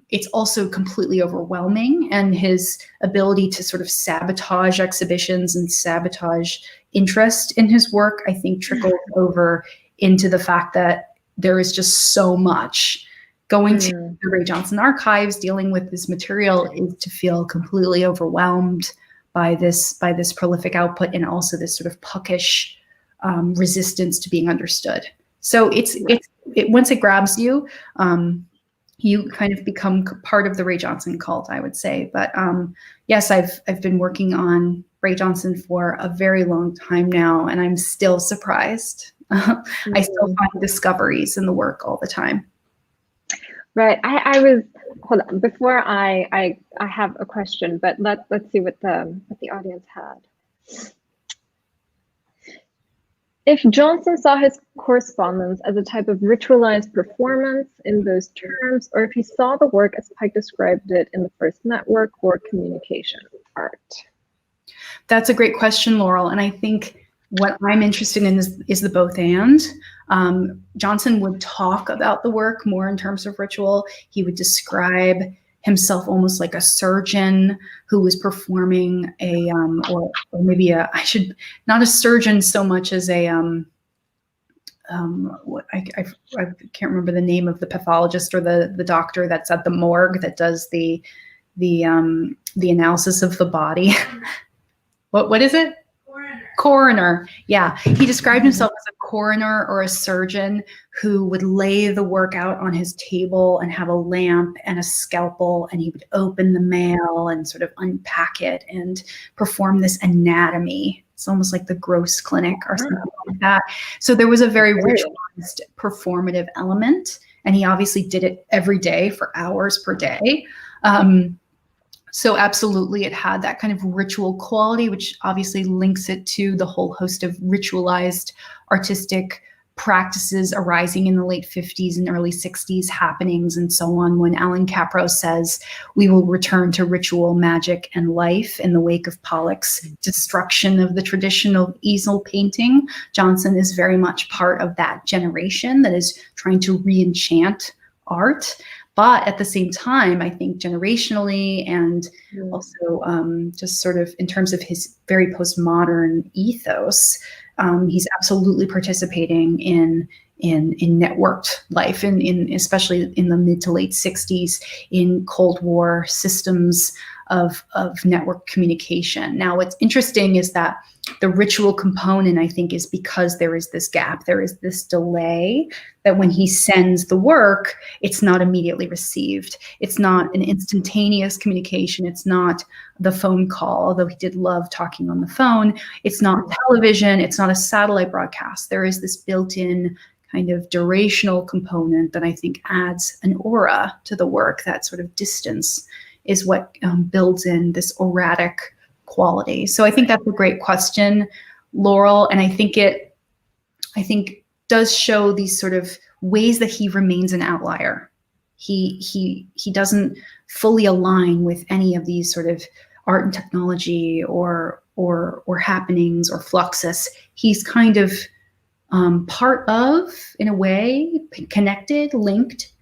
it's also completely overwhelming, and his ability to sort of sabotage exhibitions and sabotage interest in his work, I think, trickles over into the fact that there is just so much. Going to the Ray Johnson archives, dealing with this material, is to feel completely overwhelmed by this prolific output, and also this sort of puckish resistance to being understood. So once it grabs you, you kind of become part of the Ray Johnson cult, I would say. But yes, I've been working on Ray Johnson for a very long time now, and I'm still surprised. I still find discoveries in the work all the time. Right. I was, hold on, before I have a question, but let's see what the audience had. If Johnson saw his correspondence as a type of ritualized performance in those terms, or if he saw the work as Pike described it in the first network or communication art. That's a great question, Laurel. And I think what I'm interested in is the both and. Johnson would talk about the work more in terms of ritual. He would describe himself almost like a surgeon who was performing or maybe not a surgeon so much as I can't remember the name of the pathologist or the doctor that's at the morgue that does the analysis of the body. What is it? Coroner. Yeah. He described himself as a coroner or a surgeon who would lay the work out on his table and have a lamp and a scalpel, and he would open the mail and sort of unpack it and perform this anatomy. It's almost like the Gross Clinic or something like that. So there was a very ritualized performative element, and he obviously did it every day for hours per day. So absolutely, it had that kind of ritual quality, which obviously links it to the whole host of ritualized artistic practices arising in the late 50s and early 60s, happenings and so on. When Alan Capro says, "We will return to ritual, magic, and life in the wake of Pollock's destruction of the traditional easel painting," Johnson is very much part of that generation that is trying to re-enchant art. But at the same time, I think generationally and also just sort of in terms of his very postmodern ethos, he's absolutely participating in networked life, in especially in the mid to late 60s, in Cold War systems of network communication. Now, what's interesting is that the ritual component, I think, is because there is this gap, there is this delay, that when he sends the work, it's not immediately received. It's not an instantaneous communication. It's not the phone call, although he did love talking on the phone. It's not television. It's not a satellite broadcast. There is this built-in kind of durational component that I think adds an aura to the work. That sort of distance is what builds in this auratic quality. So I think that's a great question, Laurel, and I think does show these sort of ways that he remains an outlier. He doesn't fully align with any of these sort of art and technology or happenings or fluxus. He's kind of part of, in a way, connected, linked,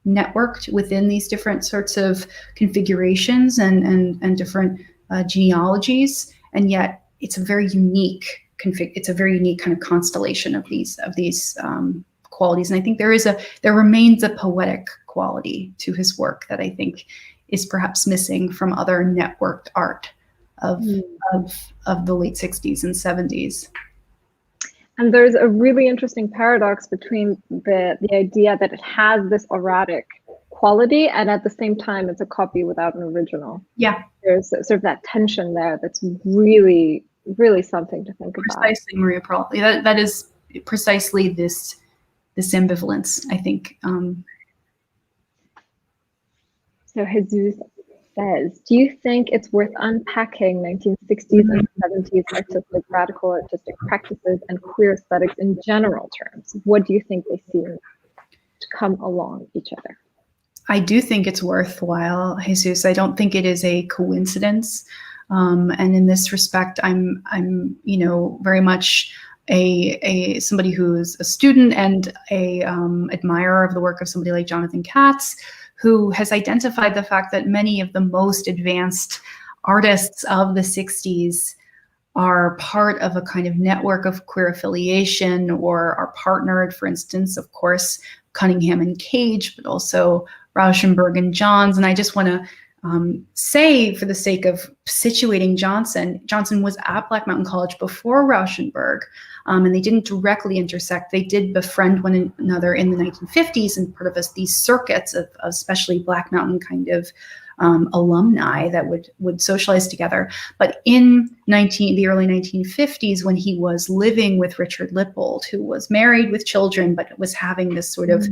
networked within these different sorts of configurations and different genealogies, and yet it's a very unique kind of constellation of these qualities. And I think there remains a poetic quality to his work that I think is perhaps missing from other networked art of the late 60s and 70s. And there's a really interesting paradox between the idea that it has this erratic quality, and at the same time it's a copy without an original. Yeah. There's sort of that tension there that's really, really something to think about. Precisely, Maria, probably. That is precisely this ambivalence, I think. So Jesus says, do you think it's worth unpacking 1960s and 70s radical artistic practices and queer aesthetics in general terms? What do you think they seem to come along each other? I do think it's worthwhile, Jesus. I don't think it is a coincidence. And in this respect, I'm very much a somebody who is a student and a admirer of the work of somebody like Jonathan Katz, who has identified the fact that many of the most advanced artists of the 60s are part of a kind of network of queer affiliation, or are partnered, for instance, of course, Cunningham and Cage, but also Rauschenberg and Johns. And I just want to say, for the sake of situating Johnson was at Black Mountain College before Rauschenberg, and they didn't directly intersect. They did befriend one another in the 1950s, and part of these circuits of especially Black Mountain kind of alumni that would socialize together. But in the early 1950s, when he was living with Richard Lippold, who was married with children, but was having this sort of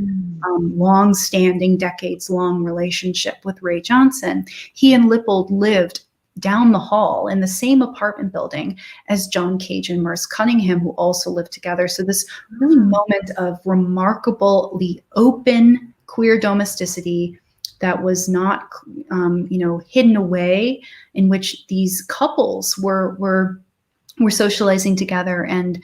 long-standing, decades-long relationship with Ray Johnson, he and Lippold lived down the hall in the same apartment building as John Cage and Merce Cunningham, who also lived together. So this really moment of remarkably open queer domesticity that was not, hidden away, in which these couples were socializing together. And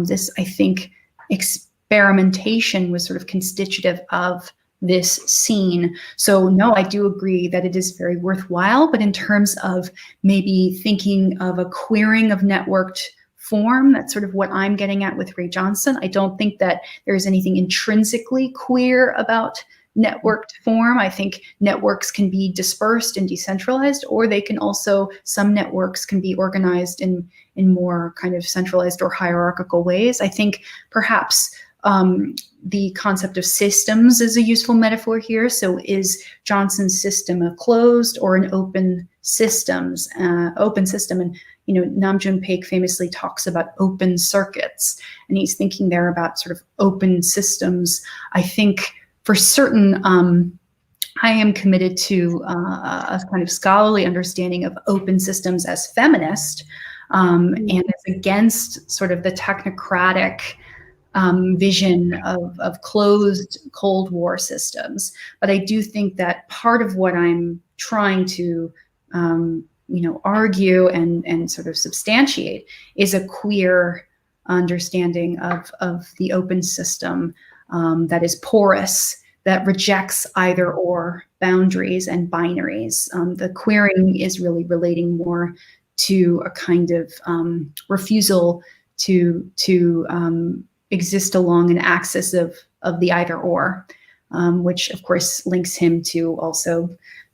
this, I think, experimentation was sort of constitutive of this scene. So no, I do agree that it is very worthwhile, but in terms of maybe thinking of a queering of networked form, that's sort of what I'm getting at with Ray Johnson. I don't think that there's anything intrinsically queer about networked form. I think networks can be dispersed and decentralized, or they can also, some networks can be organized in more kind of centralized or hierarchical ways. I think perhaps the concept of systems is a useful metaphor here. So is Johnson's system a closed or an open system? And Nam June Paik famously talks about open circuits, and he's thinking there about sort of open systems. I think for certain, I am committed to a kind of scholarly understanding of open systems as feminist, and as against sort of the technocratic vision of closed Cold War systems. But I do think that part of what I'm trying to argue and sort of substantiate is a queer understanding of the open system that is porous, that rejects either or boundaries and binaries. The queering is really relating more to a kind of refusal to exist along an axis of the either or, which of course links him to also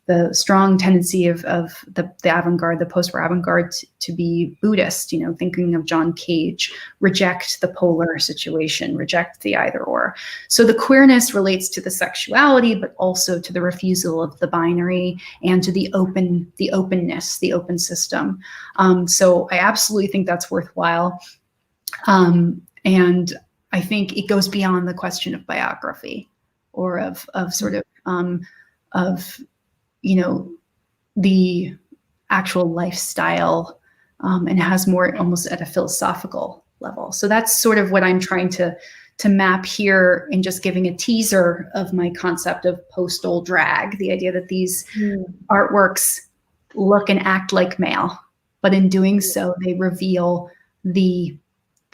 the strong tendency of the avant-garde, the post-war avant-garde to be Buddhist, thinking of John Cage, reject the polar situation, reject the either or. So the queerness relates to the sexuality, but also to the refusal of the binary and to the openness, the open system. So I absolutely think that's worthwhile. And I think it goes beyond the question of biography or of the actual lifestyle, and has more almost at a philosophical level. So that's sort of what I'm trying to map here in just giving a teaser of my concept of postal drag, the idea that these artworks look and act like male, but in doing so, they reveal the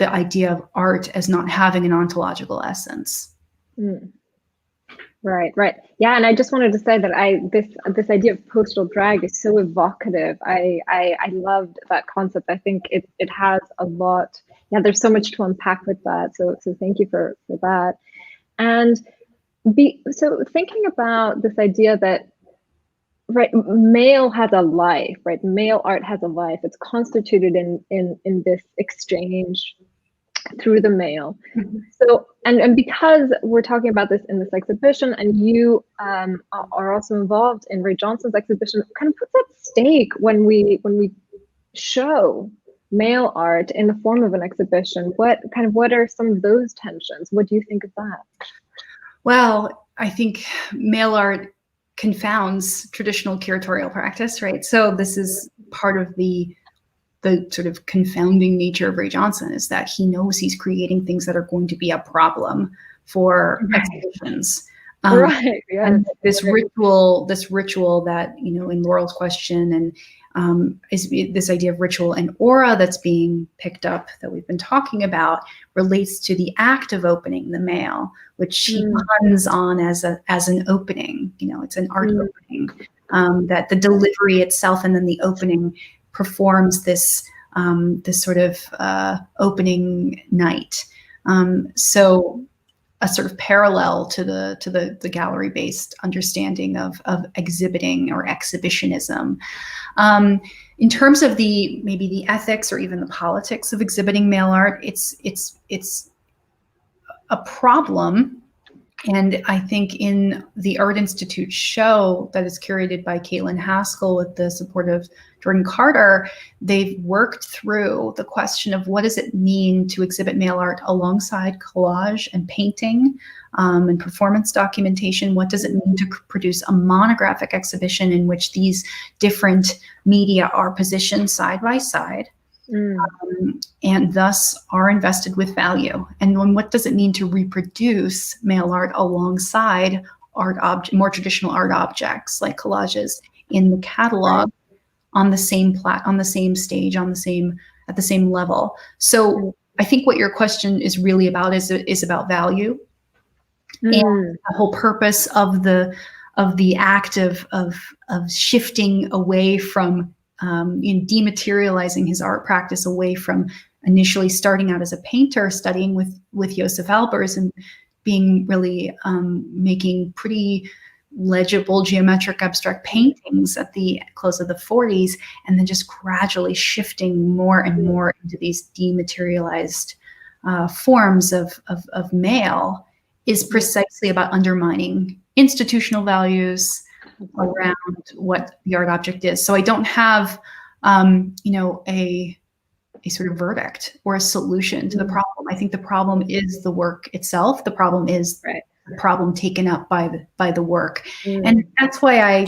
idea of art as not having an ontological essence. Right. Yeah, and I just wanted to say that this idea of postal drag is so evocative. I loved that concept. I think it has a lot. Yeah, there's so much to unpack with that. So thank you for that. And so thinking about this idea that mail has a life, right? Mail art has a life. It's constituted in this exchange through the mail. Mhm. So, and because we're talking about this in this exhibition, and you are also involved in Ray Johnson's exhibition, it kind of puts at stake when we show mail art in the form of an exhibition. What are some of those tensions? What do you think of that? Well, I think mail art confounds traditional curatorial practice, right? So this is part of the sort of confounding nature of Ray Johnson, is that he knows he's creating things that are going to be a problem for exhibitions. Right. Yes. And this ritual that, in Laurel's question, and is this idea of ritual and aura that's being picked up, that we've been talking about, relates to the act of opening the mail, which he puns on as an opening. It's an art opening, that the delivery itself and then the opening performs this sort of opening night. So a sort of parallel to the gallery-based understanding of exhibiting or exhibitionism. In terms of maybe the ethics or even the politics of exhibiting mail art, it's a problem. And I think in the Art Institute show that is curated by Caitlin Haskell with the support of Jordan Carter, they've worked through the question of what does it mean to exhibit mail art alongside collage and painting and performance documentation? What does it mean to produce a monographic exhibition in which these different media are positioned side by side? And thus are invested with value. And what does it mean to reproduce mail art alongside more traditional art objects like collages in the catalog, on the same stage, at the same level? So I think what your question is really about is about value, and the whole purpose of the act of shifting away from dematerializing his art practice away from initially starting out as a painter, studying with Josef Albers and being really making pretty legible geometric abstract paintings at the close of the 40s, and then just gradually shifting more and more into these dematerialized forms of mail, is precisely about undermining institutional values around what the art object is. So I don't have, a sort of verdict or a solution to the problem. I think the problem is the work itself. The problem is the problem taken up by the work, and that's why I,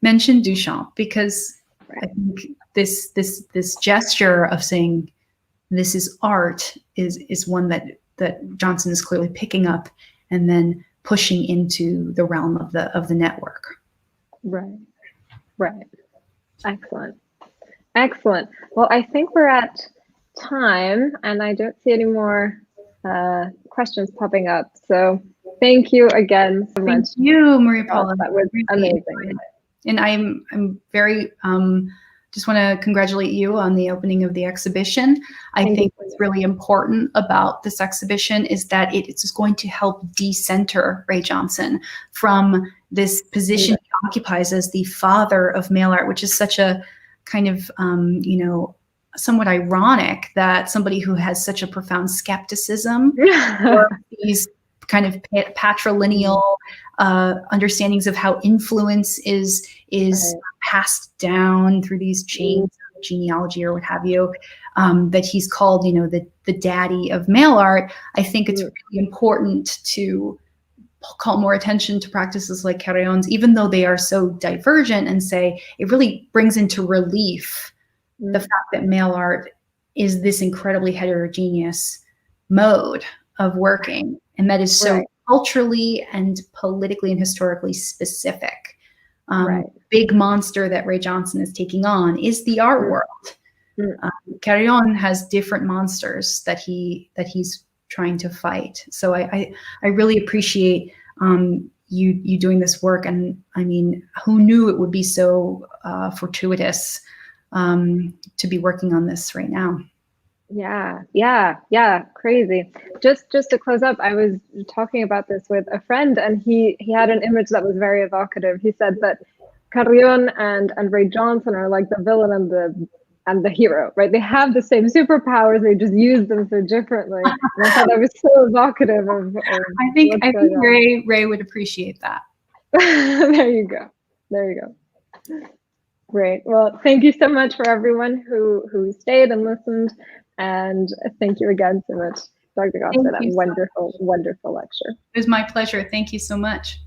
mentioned Duchamp, because I think this gesture of saying this is art is one that Johnson is clearly picking up and then pushing into the realm of the network. Right. Excellent. Well, I think we're at time, and I don't see any more questions popping up. So thank you again so much. Thank you, Maria Paula. That was amazing. And I'm very just want to congratulate you on the opening of the exhibition. I think what's really important about this exhibition is that it is going to help decenter Ray Johnson from this position he occupies as the father of mail art, which is such a kind of, somewhat ironic that somebody who has such a profound skepticism or these kind of patrilineal understandings of how influence is passed down through these chains of genealogy or what have you, that he's called, the daddy of mail art. I think it's really important to call more attention to practices like Carrion's, even though they are so divergent, and say it really brings into relief the fact that mail art is this incredibly heterogeneous mode of working, and that is so culturally and politically and historically specific. Big monster that Ray Johnson is taking on is the art world. Carrion has different monsters that he's trying to fight. So I really appreciate you doing this work. And I mean, who knew it would be so fortuitous to be working on this right now? Yeah, crazy. Just to close up, I was talking about this with a friend, and he had an image that was very evocative. He said that Carrion and Ray Johnson are like the villain and the hero, right? They have the same superpowers, they just use them so differently. And I thought that was so evocative of I think Ray would appreciate that. There you go. Great. Well, thank you so much for everyone who stayed and listened. And thank you again so much, Dr. Gosse, for that wonderful lecture. It was my pleasure. Thank you so much.